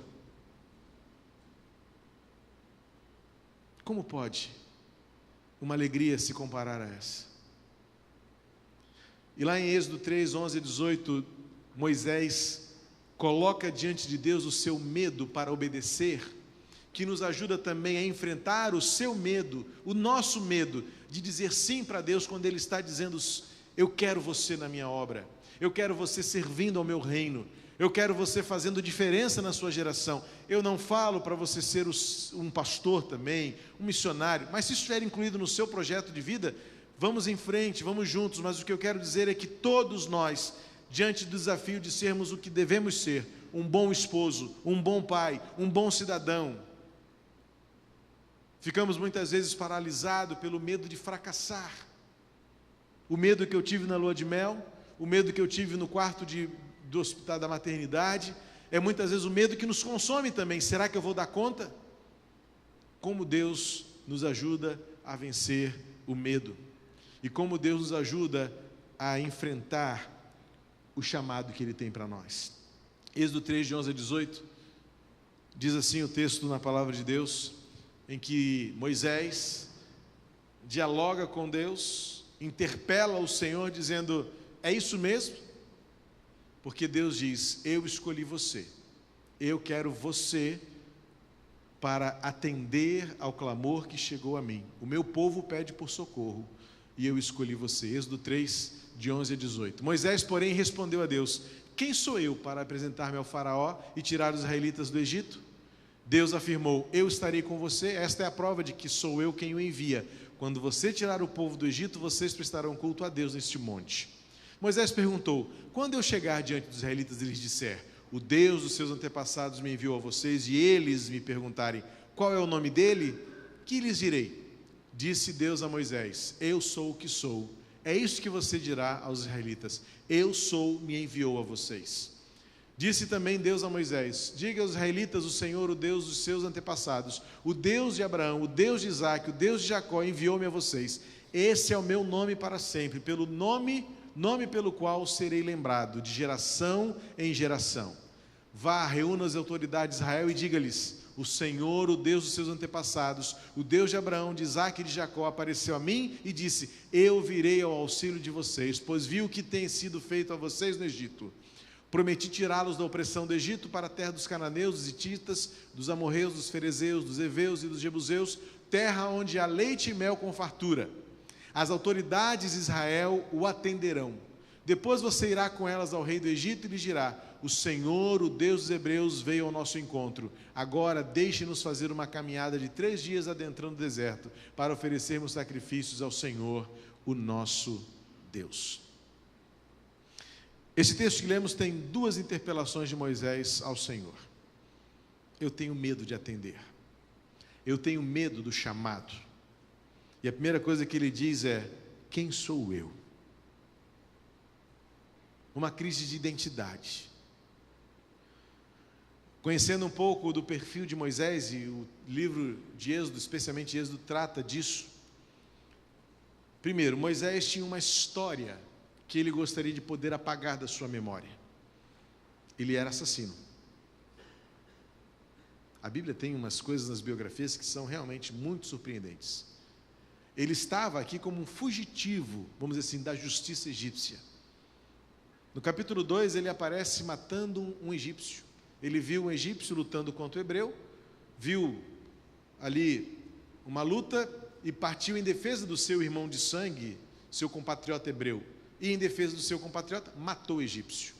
Como pode uma alegria se comparar a essa? E lá em Êxodo 3, 11 e 18, Moisés coloca diante de Deus o seu medo para obedecer, que nos ajuda também a enfrentar o seu medo, o nosso medo, de dizer sim para Deus quando Ele está dizendo: eu quero você na minha obra, eu quero você servindo ao meu reino, eu quero você fazendo diferença na sua geração. Eu não falo para você ser um pastor também, um missionário, mas se isso estiver incluído no seu projeto de vida, vamos em frente, vamos juntos. Mas o que eu quero dizer é que todos nós, diante do desafio de sermos o que devemos ser, um bom esposo, um bom pai, um bom cidadão, ficamos muitas vezes paralisados pelo medo de fracassar. O medo que eu tive na lua de mel, o medo que eu tive no quarto do hospital da maternidade, é muitas vezes o medo que nos consome também. Será que eu vou dar conta? Como Deus nos ajuda a vencer o medo. E como Deus nos ajuda a enfrentar o chamado que Ele tem para nós. Êxodo 3, de 11 a 18, diz assim o texto na palavra de Deus, em que Moisés dialoga com Deus, interpela o Senhor dizendo: é isso mesmo? Porque Deus diz: eu escolhi você, eu quero você para atender ao clamor que chegou a mim. O meu povo pede por socorro e eu escolhi você. Êxodo 3, de 11 a 18. Moisés, porém, respondeu a Deus: quem sou eu para apresentar-me ao faraó e tirar os israelitas do Egito? Deus afirmou: eu estarei com você. Esta é a prova de que sou eu quem o envia. Quando você tirar o povo do Egito, vocês prestarão culto a Deus neste monte. Moisés perguntou: quando eu chegar diante dos israelitas e lhes disser: o Deus dos seus antepassados me enviou a vocês, e eles me perguntarem: qual é o nome dele? Que lhes direi? Disse Deus a Moisés: eu sou o que sou. É isso que você dirá aos israelitas: eu sou, me enviou a vocês. Disse também Deus a Moisés: diga aos israelitas: o Senhor, o Deus dos seus antepassados, o Deus de Abraão, o Deus de Isaque, o Deus de Jacó, enviou-me a vocês. Esse é o meu nome para sempre, pelo nome pelo qual serei lembrado, de geração em geração. Vá, reúna as autoridades de Israel e diga-lhes: o Senhor, o Deus dos seus antepassados, o Deus de Abraão, de Isaque e de Jacó, apareceu a mim e disse: eu virei ao auxílio de vocês, pois vi o que tem sido feito a vocês no Egito. Prometi tirá-los da opressão do Egito para a terra dos cananeus, dos hititas, dos amorreus, dos ferezeus, dos heveus e dos jebuseus, terra onde há leite e mel com fartura. As autoridades de Israel o atenderão. Depois você irá com elas ao rei do Egito e lhe dirá: o Senhor, o Deus dos hebreus, veio ao nosso encontro. Agora deixe-nos fazer uma caminhada de 3 dias adentrando o deserto, para oferecermos sacrifícios ao Senhor, o nosso Deus. Esse texto que lemos tem 2 interpelações de Moisés ao Senhor. Eu tenho medo de atender. Eu tenho medo do chamado. E a primeira coisa que ele diz é: quem sou eu? Uma crise de identidade. Conhecendo um pouco do perfil de Moisés, e o livro de Êxodo, especialmente Êxodo, trata disso. Primeiro, Moisés tinha uma história que ele gostaria de poder apagar da sua memória. Ele era assassino. A Bíblia tem umas coisas nas biografias que são realmente muito surpreendentes. Ele estava aqui como um fugitivo, vamos dizer assim, da justiça egípcia. No capítulo 2, ele aparece matando um egípcio. Ele viu um egípcio lutando contra o hebreu, viu ali uma luta e partiu em defesa do seu irmão de sangue, seu compatriota hebreu. E em defesa do seu compatriota, matou o egípcio.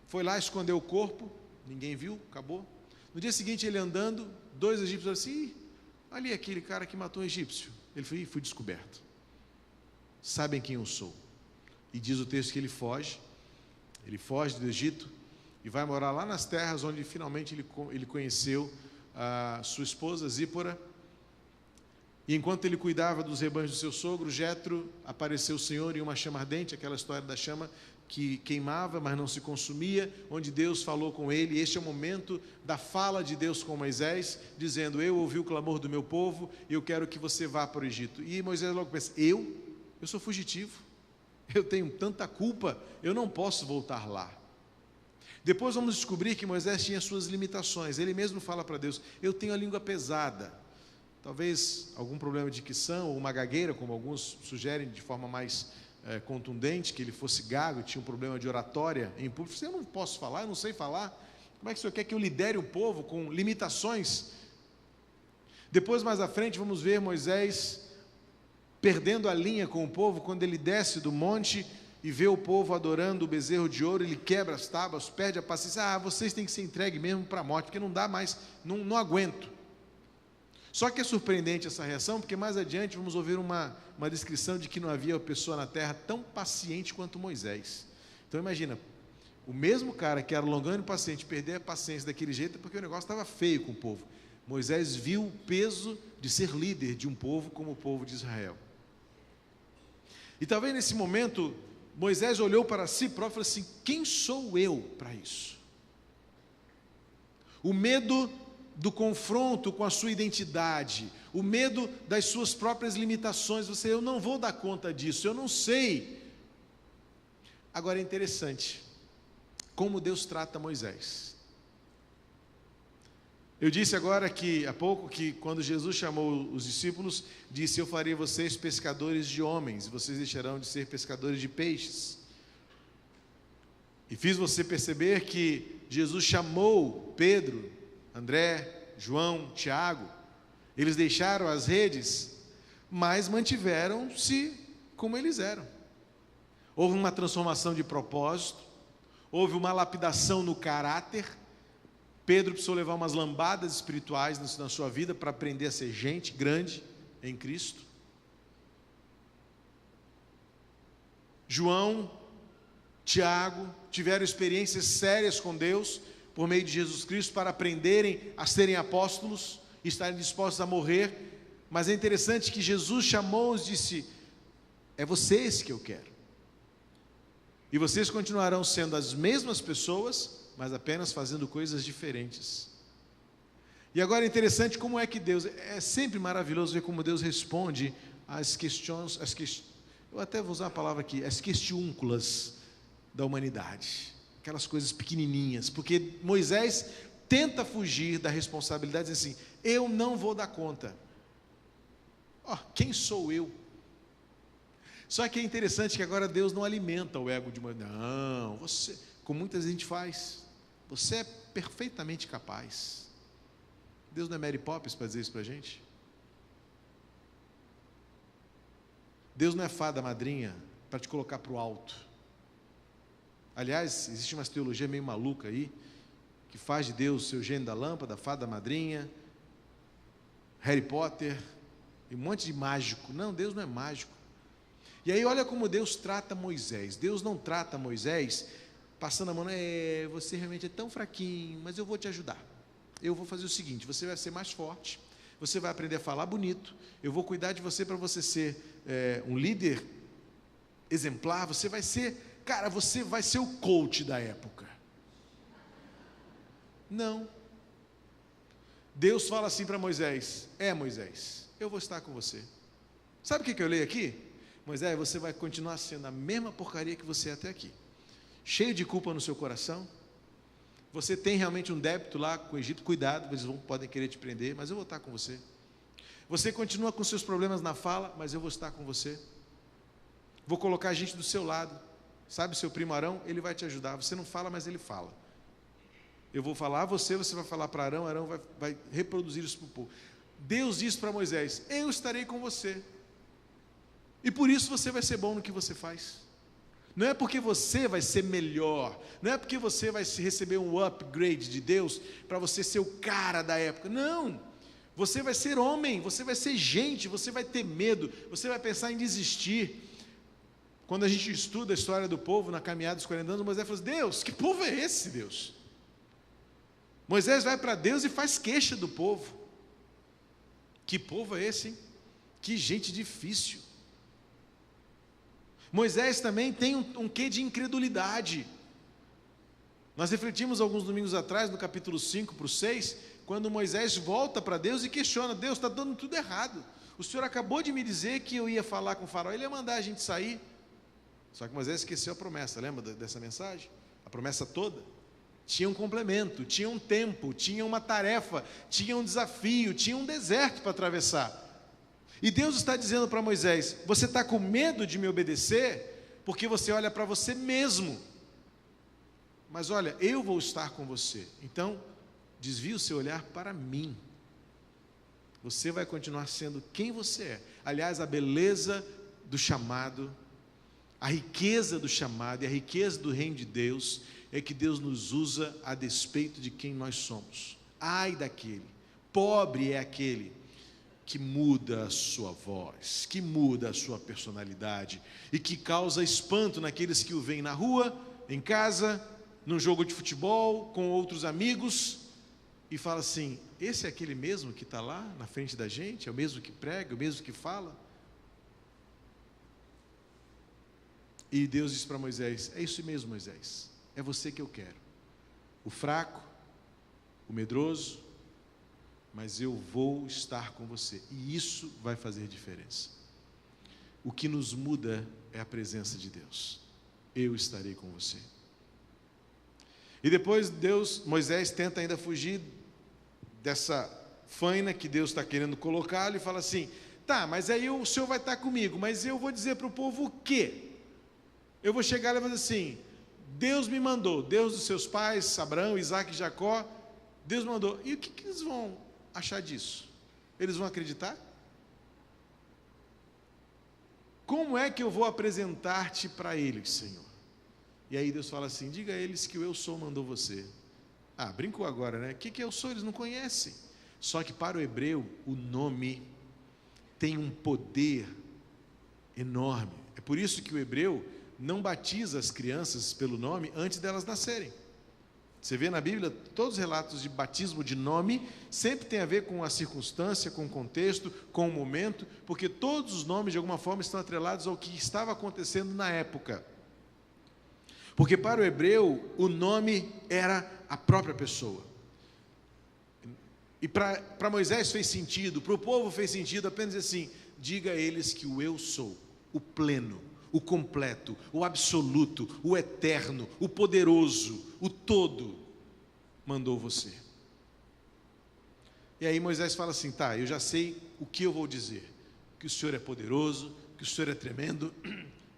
Foi lá, escondeu o corpo, ninguém viu, acabou. No dia seguinte, ele andando, 2 egípcios falaram assim: ali é aquele cara que matou um egípcio. Ele falou: fui descoberto. Sabem quem eu sou. E diz o texto que ele foge do Egito e vai morar lá nas terras onde finalmente ele conheceu a sua esposa, Zípora. E enquanto ele cuidava dos rebanhos do seu sogro, Jetro, apareceu o Senhor em uma chama ardente, aquela história da chama que queimava, mas não se consumia, onde Deus falou com ele. Este é o momento da fala de Deus com Moisés, dizendo: eu ouvi o clamor do meu povo e eu quero que você vá para o Egito. E Moisés logo pensa: eu sou fugitivo, eu tenho tanta culpa, eu não posso voltar lá. Depois vamos descobrir que Moisés tinha suas limitações. Ele mesmo fala para Deus: eu tenho a língua pesada. Talvez algum problema de dicção ou uma gagueira, como alguns sugerem de forma mais contundente, que ele fosse gago, tinha um problema de oratória em público. Eu não posso falar, eu não sei falar. Como é que o senhor quer que eu lidere o povo com limitações? Depois, mais à frente, vamos ver Moisés perdendo a linha com o povo, quando ele desce do monte e vê o povo adorando o bezerro de ouro. Ele quebra as tábuas, perde a paciência: vocês têm que ser entregues mesmo para a morte, porque não dá mais, não aguento. Só que é surpreendente essa reação, porque mais adiante vamos ouvir uma descrição de que não havia pessoa na terra tão paciente quanto Moisés. Então imagina, o mesmo cara que era longano e paciente, perder a paciência daquele jeito, é porque o negócio estava feio com o povo. Moisés viu o peso de ser líder de um povo como o povo de Israel. E talvez nesse momento, Moisés olhou para si próprio e falou assim: quem sou eu para isso? O medo do confronto com a sua identidade, o medo das suas próprias limitações. Eu não vou dar conta disso, eu não sei. Agora é interessante como Deus trata Moisés. Eu disse agora há pouco que quando Jesus chamou os discípulos, disse: eu farei vocês pescadores de homens, e vocês deixarão de ser pescadores de peixes. E fiz você perceber que Jesus chamou Pedro, André, João, Tiago. Eles deixaram as redes, mas mantiveram-se como eles eram. Houve uma transformação de propósito, houve uma lapidação no caráter. Pedro precisou levar umas lambadas espirituais na sua vida para aprender a ser gente grande em Cristo. João, Tiago tiveram experiências sérias com Deus por meio de Jesus Cristo para aprenderem a serem apóstolos e estarem dispostos a morrer. Mas é interessante que Jesus chamou-os e disse: é vocês que eu quero. E vocês continuarão sendo as mesmas pessoas, mas apenas fazendo coisas diferentes. E agora é interessante como é que Deus, é sempre maravilhoso ver como Deus responde às questões, eu até vou usar a palavra aqui, as questiúnculas da humanidade, aquelas coisas pequenininhas, porque Moisés tenta fugir da responsabilidade, diz assim: eu não vou dar conta. Quem sou eu? Só que é interessante que agora Deus não alimenta o ego de Moisés. Não, você, como muita gente faz, você é perfeitamente capaz. Deus não é Mary Poppins para dizer isso para a gente? Deus não é fada madrinha para te colocar para o alto. Aliás, existe uma teologia meio maluca aí, que faz de Deus seu gênio da lâmpada, fada madrinha, Harry Potter, e um monte de mágico. Não, Deus não é mágico. E aí olha como Deus trata Moisés. Deus não trata Moisés passando a mão, você realmente é tão fraquinho, mas eu vou te ajudar. Eu vou fazer o seguinte: você vai ser mais forte, você vai aprender a falar bonito, eu vou cuidar de você para você ser um líder exemplar, você vai ser o coach da época. Não. Deus fala assim para Moisés: Moisés, eu vou estar com você. Sabe o que eu leio aqui? Moisés, você vai continuar sendo a mesma porcaria que você é até aqui, cheio de culpa no seu coração. Você tem realmente um débito lá com o Egito, cuidado, eles podem querer te prender, mas eu vou estar com você. Você continua com seus problemas na fala, mas eu vou estar com você. Vou colocar a gente do seu lado. Sabe seu primo Arão? Ele vai te ajudar. Você não fala, mas ele fala. Eu vou falar a você, você vai falar para Arão, Arão vai reproduzir isso para o povo. Deus disse para Moisés: eu estarei com você. E por isso você vai ser bom no que você faz. Não é porque você vai ser melhor, não é porque você vai receber um upgrade de Deus para você ser o cara da época. Não, você vai ser homem, você vai ser gente, você vai ter medo, você vai pensar em desistir. Quando a gente estuda a história do povo na caminhada dos 40 anos, Moisés fala: Deus, que povo é esse, Deus? Moisés vai para Deus e faz queixa do povo. Que povo é esse, hein? Que gente difícil. Moisés também tem um quê de incredulidade. Nós refletimos alguns domingos atrás, no capítulo 5 para o 6, quando Moisés volta para Deus e questiona: Deus, está dando tudo errado. O Senhor acabou de me dizer que eu ia falar com o faraó, ele ia mandar a gente sair. Só que Moisés esqueceu a promessa, lembra dessa mensagem? A promessa toda. Tinha um complemento, tinha um tempo, tinha uma tarefa, tinha um desafio, tinha um deserto para atravessar. E Deus está dizendo para Moisés: você está com medo de me obedecer, porque você olha para você mesmo. Mas olha, eu vou estar com você. Então, desvie o seu olhar para mim. Você vai continuar sendo quem você é. Aliás, a beleza do chamado, a riqueza do chamado e a riqueza do reino de Deus é que Deus nos usa a despeito de quem nós somos. Ai daquele, pobre é aquele que muda a sua voz, que muda a sua personalidade e que causa espanto naqueles que o veem na rua, em casa, num jogo de futebol, com outros amigos, e fala assim: esse é aquele mesmo que está lá na frente da gente? É o mesmo que prega, é o mesmo que fala? E Deus disse para Moisés: é isso mesmo, Moisés, é você que eu quero. O fraco, o medroso, mas eu vou estar com você. E isso vai fazer diferença. O que nos muda é a presença de Deus. Eu estarei com você. E depois Moisés tenta ainda fugir dessa faina que Deus está querendo colocá-lo e fala assim: tá, mas aí o Senhor vai estar comigo, mas eu vou dizer para o povo o quê? Eu vou chegar e vou dizer assim: Deus me mandou, Deus dos seus pais, Abraão, Isaac e Jacó, Deus mandou. E o que eles vão achar disso? Eles vão acreditar? Como é que eu vou apresentar-te para eles, Senhor? E aí Deus fala assim: diga a eles que o eu sou mandou você. Ah, brincou agora, né? O que eu sou? Eles não conhecem. Só que para o hebreu, o nome tem um poder enorme. É por isso que o hebreu não batiza as crianças pelo nome antes delas nascerem. Você vê na Bíblia, todos os relatos de batismo de nome sempre tem a ver com a circunstância, com o contexto, com o momento, porque todos os nomes de alguma forma estão atrelados ao que estava acontecendo na época. Porque para o hebreu, o nome era a própria pessoa. E para Moisés fez sentido, para o povo fez sentido apenas assim: diga a eles que o eu sou, o pleno, o completo, o absoluto, o eterno, o poderoso, o todo, mandou você. E aí Moisés fala assim: tá, eu já sei o que eu vou dizer, que o Senhor é poderoso, que o Senhor é tremendo,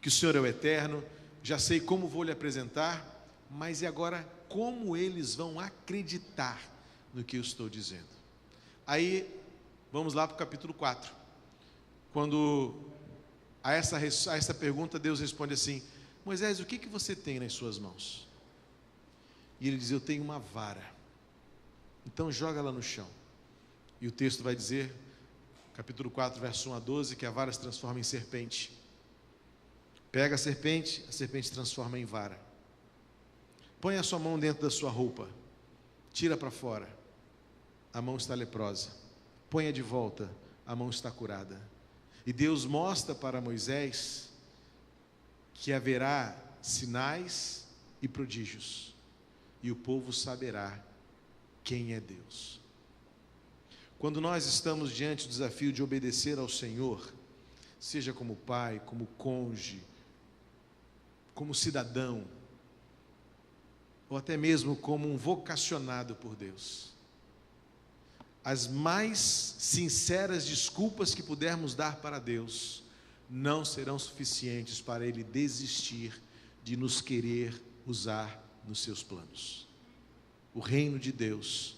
que o Senhor é o eterno, já sei como vou lhe apresentar, mas e agora como eles vão acreditar no que eu estou dizendo? Aí, vamos lá para o capítulo 4, quando a essa pergunta Deus responde assim: Moisés, o que você tem nas suas mãos? E ele diz: eu tenho uma vara. Então joga ela no chão. E o texto vai dizer, capítulo 4, verso 1 a 12, que a vara se transforma em serpente. Pega a serpente se transforma em vara. Põe a sua mão dentro da sua roupa, tira para fora, a mão está leprosa. Põe-a de volta, a mão está curada. E Deus mostra para Moisés que haverá sinais e prodígios, e o povo saberá quem é Deus. Quando nós estamos diante do desafio de obedecer ao Senhor, seja como pai, como cônjuge, como cidadão, ou até mesmo como um vocacionado por Deus, as mais sinceras desculpas que pudermos dar para Deus não serão suficientes para Ele desistir de nos querer usar nos seus planos. O reino de Deus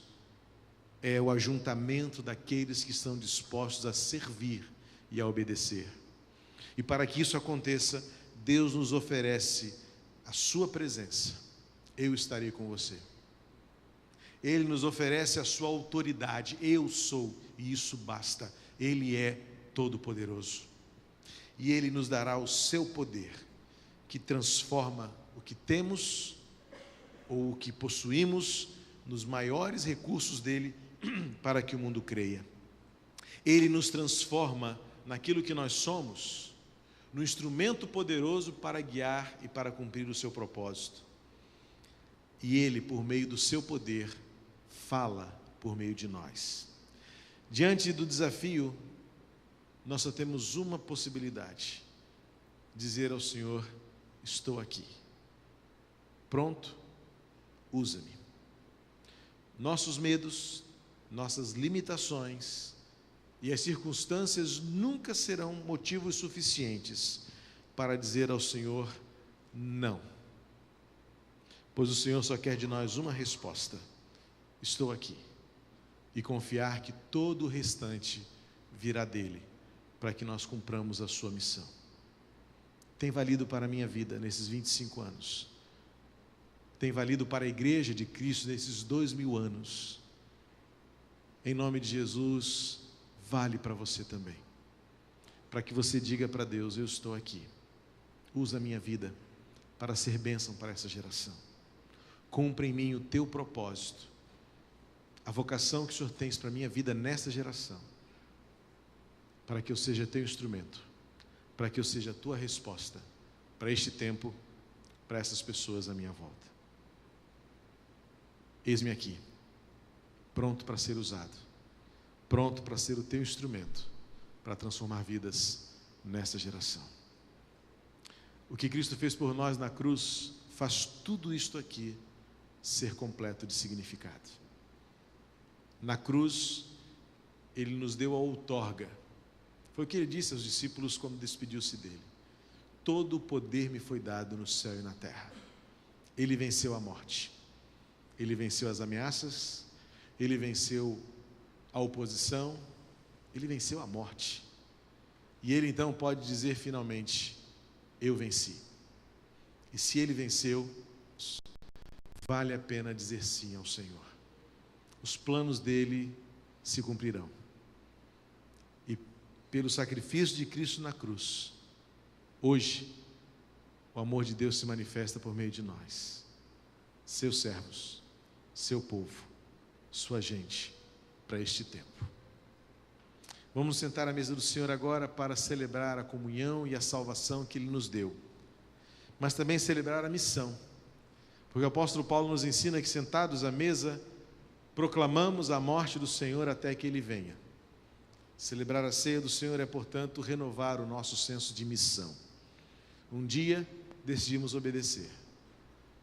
é o ajuntamento daqueles que estão dispostos a servir e a obedecer. E para que isso aconteça, Deus nos oferece a sua presença. Eu estarei com você. Ele nos oferece a sua autoridade. Eu sou, e isso basta. Ele é todo-poderoso. E Ele nos dará o seu poder, que transforma o que temos ou o que possuímos nos maiores recursos dele para que o mundo creia. Ele nos transforma naquilo que nós somos, no instrumento poderoso para guiar e para cumprir o seu propósito. E Ele, por meio do seu poder, fala por meio de nós. Diante do desafio, nós só temos uma possibilidade: dizer ao Senhor: estou aqui, pronto, usa-me. Nossos medos, nossas limitações e as circunstâncias nunca serão motivos suficientes para dizer ao Senhor não, pois o Senhor só quer de nós uma resposta: estou aqui, e confiar que todo o restante virá dele, para que nós cumpramos a sua missão. Tem valido para a minha vida nesses 25 anos, tem valido para a igreja de Cristo nesses 2000 anos. Em nome de Jesus, vale para você também, para que você diga para Deus: eu estou aqui, usa a minha vida para ser bênção para essa geração, cumpra em mim o teu propósito, a vocação que o Senhor tem para a minha vida nessa geração, para que eu seja teu instrumento, para que eu seja a tua resposta para este tempo, para essas pessoas à minha volta. Eis-me aqui, pronto para ser usado. pronto para ser o teu instrumento, para transformar vidas nessa geração. O que Cristo fez por nós na cruz faz tudo isto aqui ser completo de significado. Na cruz, Ele nos deu a outorga. Foi o que Ele disse aos discípulos quando despediu-se dele: todo o poder me foi dado no céu e na terra. Ele venceu a morte, Ele venceu as ameaças, Ele venceu a oposição, Ele venceu a morte. E Ele então pode dizer finalmente: eu venci. E se Ele venceu, vale a pena dizer sim ao Senhor. Os planos dele se cumprirão. E pelo sacrifício de Cristo na cruz, hoje, o amor de Deus se manifesta por meio de nós, seus servos, seu povo, sua gente, para este tempo. Vamos sentar à mesa do Senhor agora para celebrar a comunhão e a salvação que Ele nos deu, mas também celebrar a missão, porque o apóstolo Paulo nos ensina que sentados à mesa, proclamamos a morte do Senhor até que Ele venha. Celebrar a ceia do Senhor é, portanto, renovar o nosso senso de missão. Um dia decidimos obedecer.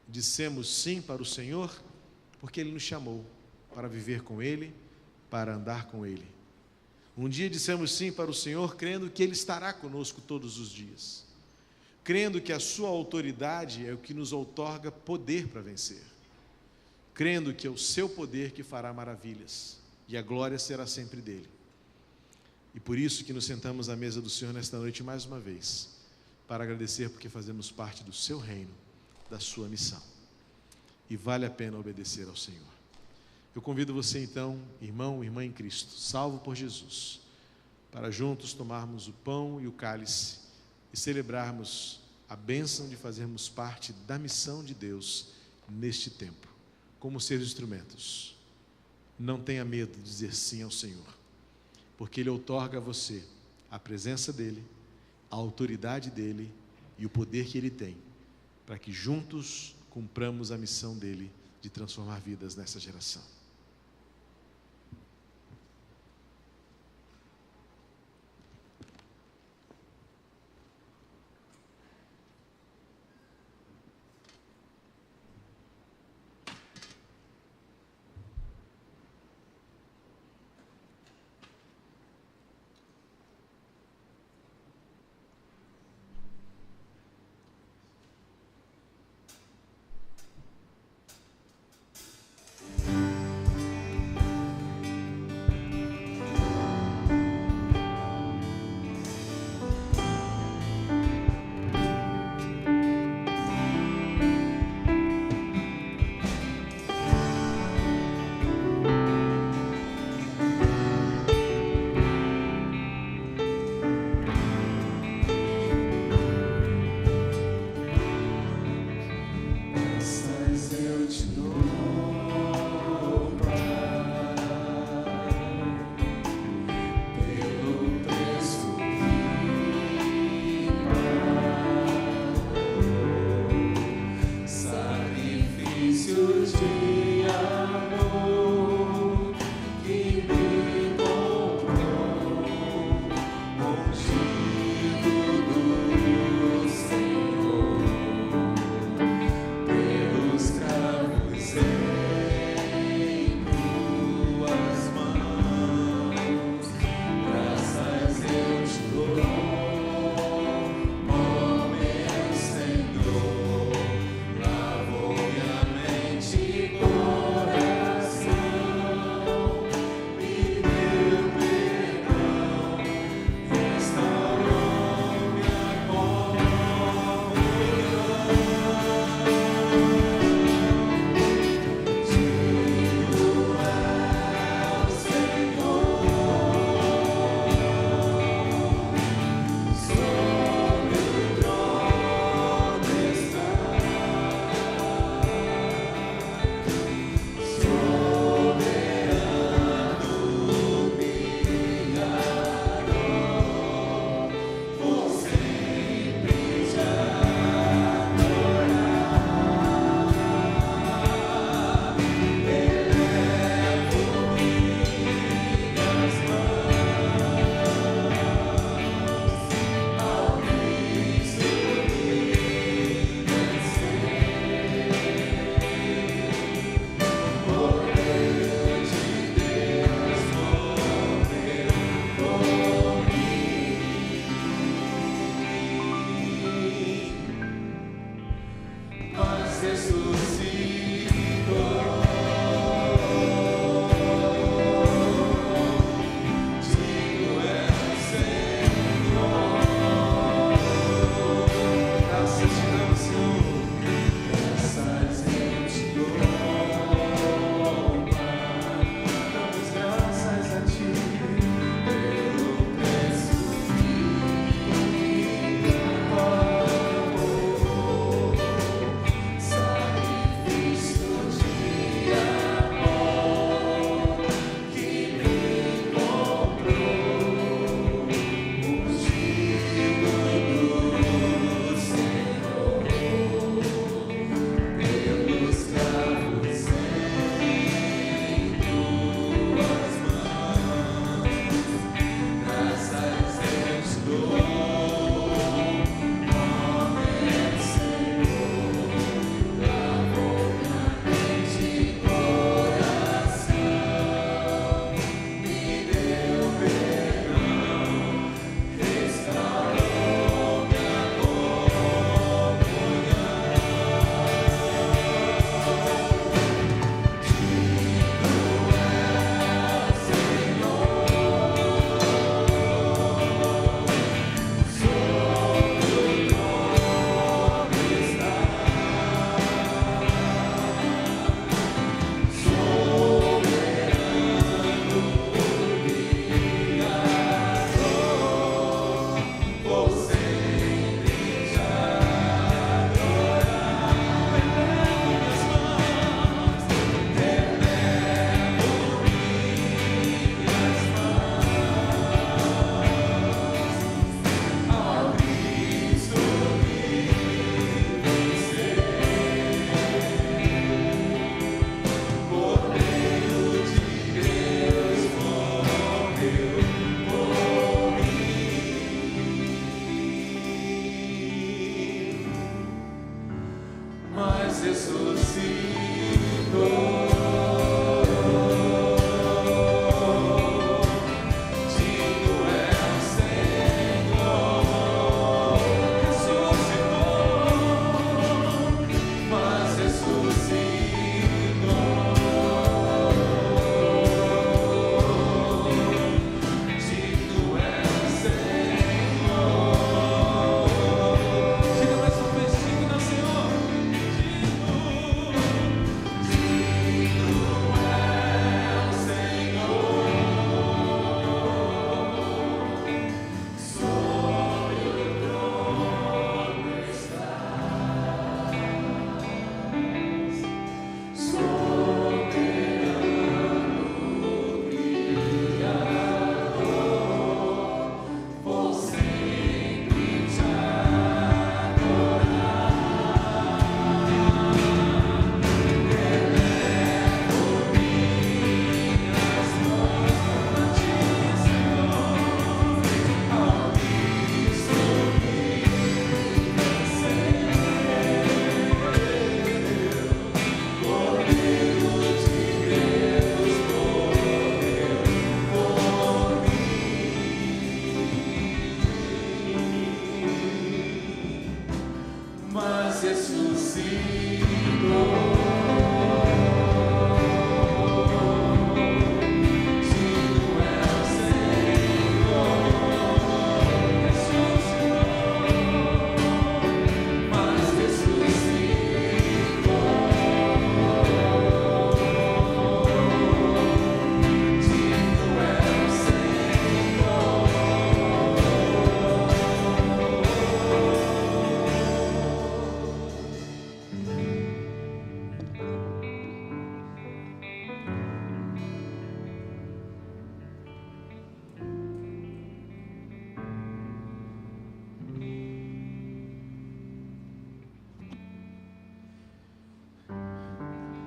Dissemos sim para o Senhor, porque Ele nos chamou para viver com Ele, para andar com Ele. Um dia dissemos sim para o Senhor, crendo que Ele estará conosco todos os dias, crendo que a sua autoridade é o que nos outorga poder para vencer, crendo que é o seu poder que fará maravilhas, e a glória será sempre dele. E por isso que nos sentamos à mesa do Senhor nesta noite mais uma vez, para agradecer porque fazemos parte do seu reino, da sua missão, e vale a pena obedecer ao Senhor. Eu convido você então, irmão, irmã em Cristo, salvo por Jesus, para juntos tomarmos o pão e o cálice e celebrarmos a bênção de fazermos parte da missão de Deus neste tempo, como seus instrumentos. Não tenha medo de dizer sim ao Senhor, porque Ele outorga a você a presença dEle, a autoridade dEle e o poder que Ele tem, para que juntos cumpramos a missão dEle de transformar vidas nessa geração.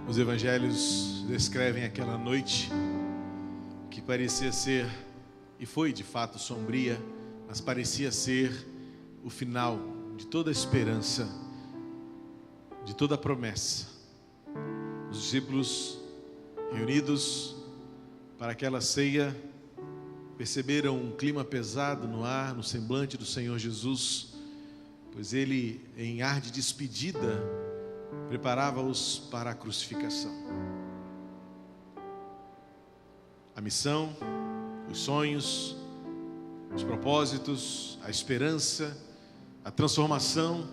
Os evangelhos descrevem aquela noite que parecia ser, e foi de fato sombria, mas parecia ser o final de toda a esperança, de toda a promessa. Os discípulos reunidos para aquela ceia perceberam um clima pesado no ar, no semblante do Senhor Jesus, pois ele, em ar de despedida, preparava-os para a crucificação. A missão, os sonhos, os propósitos, a esperança, a transformação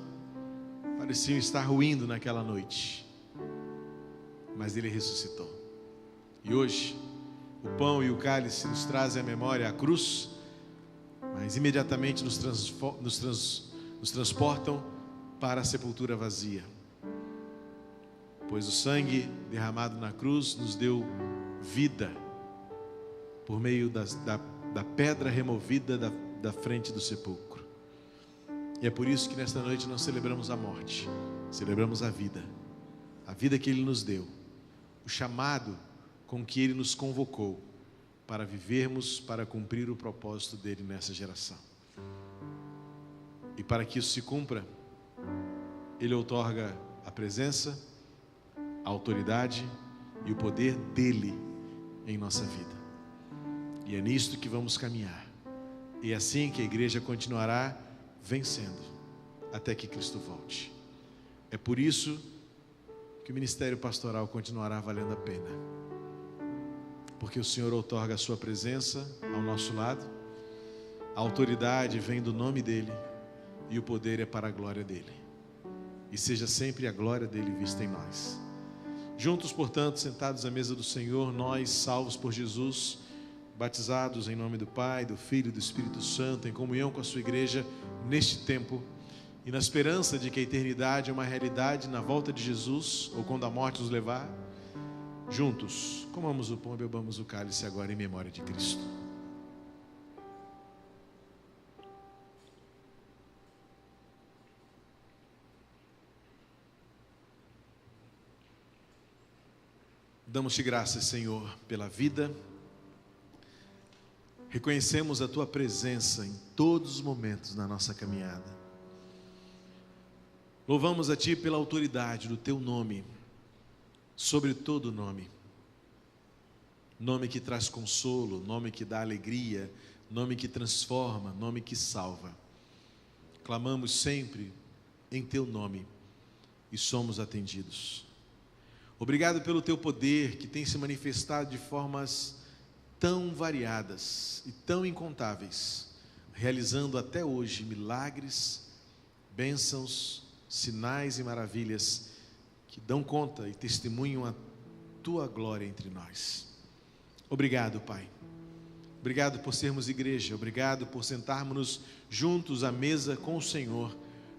pareciam estar ruindo naquela noite, mas ele ressuscitou. E hoje, o pão e o cálice nos trazem à memória a cruz, mas imediatamente nos transportam para a sepultura vazia, pois o sangue derramado na cruz nos deu vida, por meio da pedra removida da frente do sepulcro. E é por isso que nesta noite nós celebramos a morte, celebramos a vida que Ele nos deu, o chamado com que Ele nos convocou para vivermos, para cumprir o propósito dEle nessa geração. E para que isso se cumpra, Ele outorga a presença, a autoridade e o poder dEle em nossa vida. E é nisto que vamos caminhar. E é assim que a igreja continuará vencendo, até que Cristo volte. É por isso que o ministério pastoral continuará valendo a pena, porque o Senhor outorga a sua presença ao nosso lado, a autoridade vem do nome dEle, e o poder é para a glória dEle. E seja sempre a glória dEle vista em nós. Juntos, portanto, sentados à mesa do Senhor, nós, salvos por Jesus, batizados em nome do Pai, do Filho e do Espírito Santo, em comunhão com a sua igreja neste tempo, e na esperança de que a eternidade é uma realidade na volta de Jesus, ou quando a morte nos levar, juntos, comamos o pão e bebamos o cálice agora em memória de Cristo. Damos-te graças, Senhor, pela vida. Reconhecemos a Tua presença em todos os momentos na nossa caminhada. Louvamos a Ti pela autoridade do Teu nome, sobre todo nome. Nome que traz consolo, nome que dá alegria, nome que transforma, nome que salva. Clamamos sempre em Teu nome e somos atendidos. Obrigado pelo Teu poder que tem se manifestado de formas tão variadas e tão incontáveis, realizando até hoje milagres, bênçãos, sinais e maravilhas que dão conta e testemunham a Tua glória entre nós. Obrigado, Pai. Obrigado por sermos igreja, obrigado por sentarmos juntos à mesa com o Senhor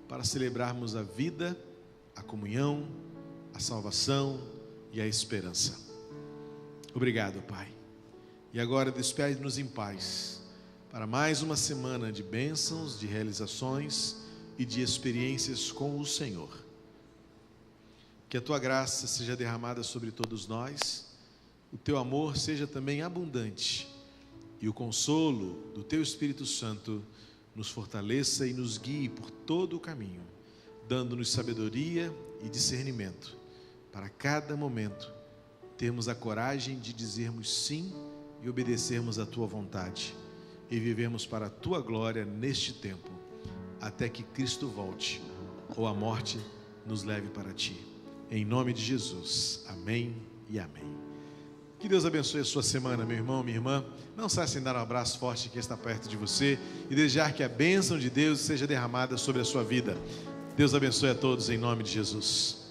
para celebrarmos a vida, a comunhão, a salvação e a esperança. Obrigado, Pai. E agora despede-nos em paz para mais uma semana de bênçãos, de realizações e de experiências com o Senhor. Que a Tua graça seja derramada sobre todos nós, o Teu amor seja também abundante e o consolo do Teu Espírito Santo nos fortaleça e nos guie por todo o caminho, dando-nos sabedoria e discernimento para cada momento termos a coragem de dizermos sim e obedecermos à Tua vontade e vivermos para a Tua glória neste tempo, até que Cristo volte ou a morte nos leve para Ti. Em nome de Jesus, amém e amém. Que Deus abençoe a sua semana, meu irmão, minha irmã. Não saia sem dar um abraço forte que está perto de você e desejar que a bênção de Deus seja derramada sobre a sua vida. Deus abençoe a todos em nome de Jesus.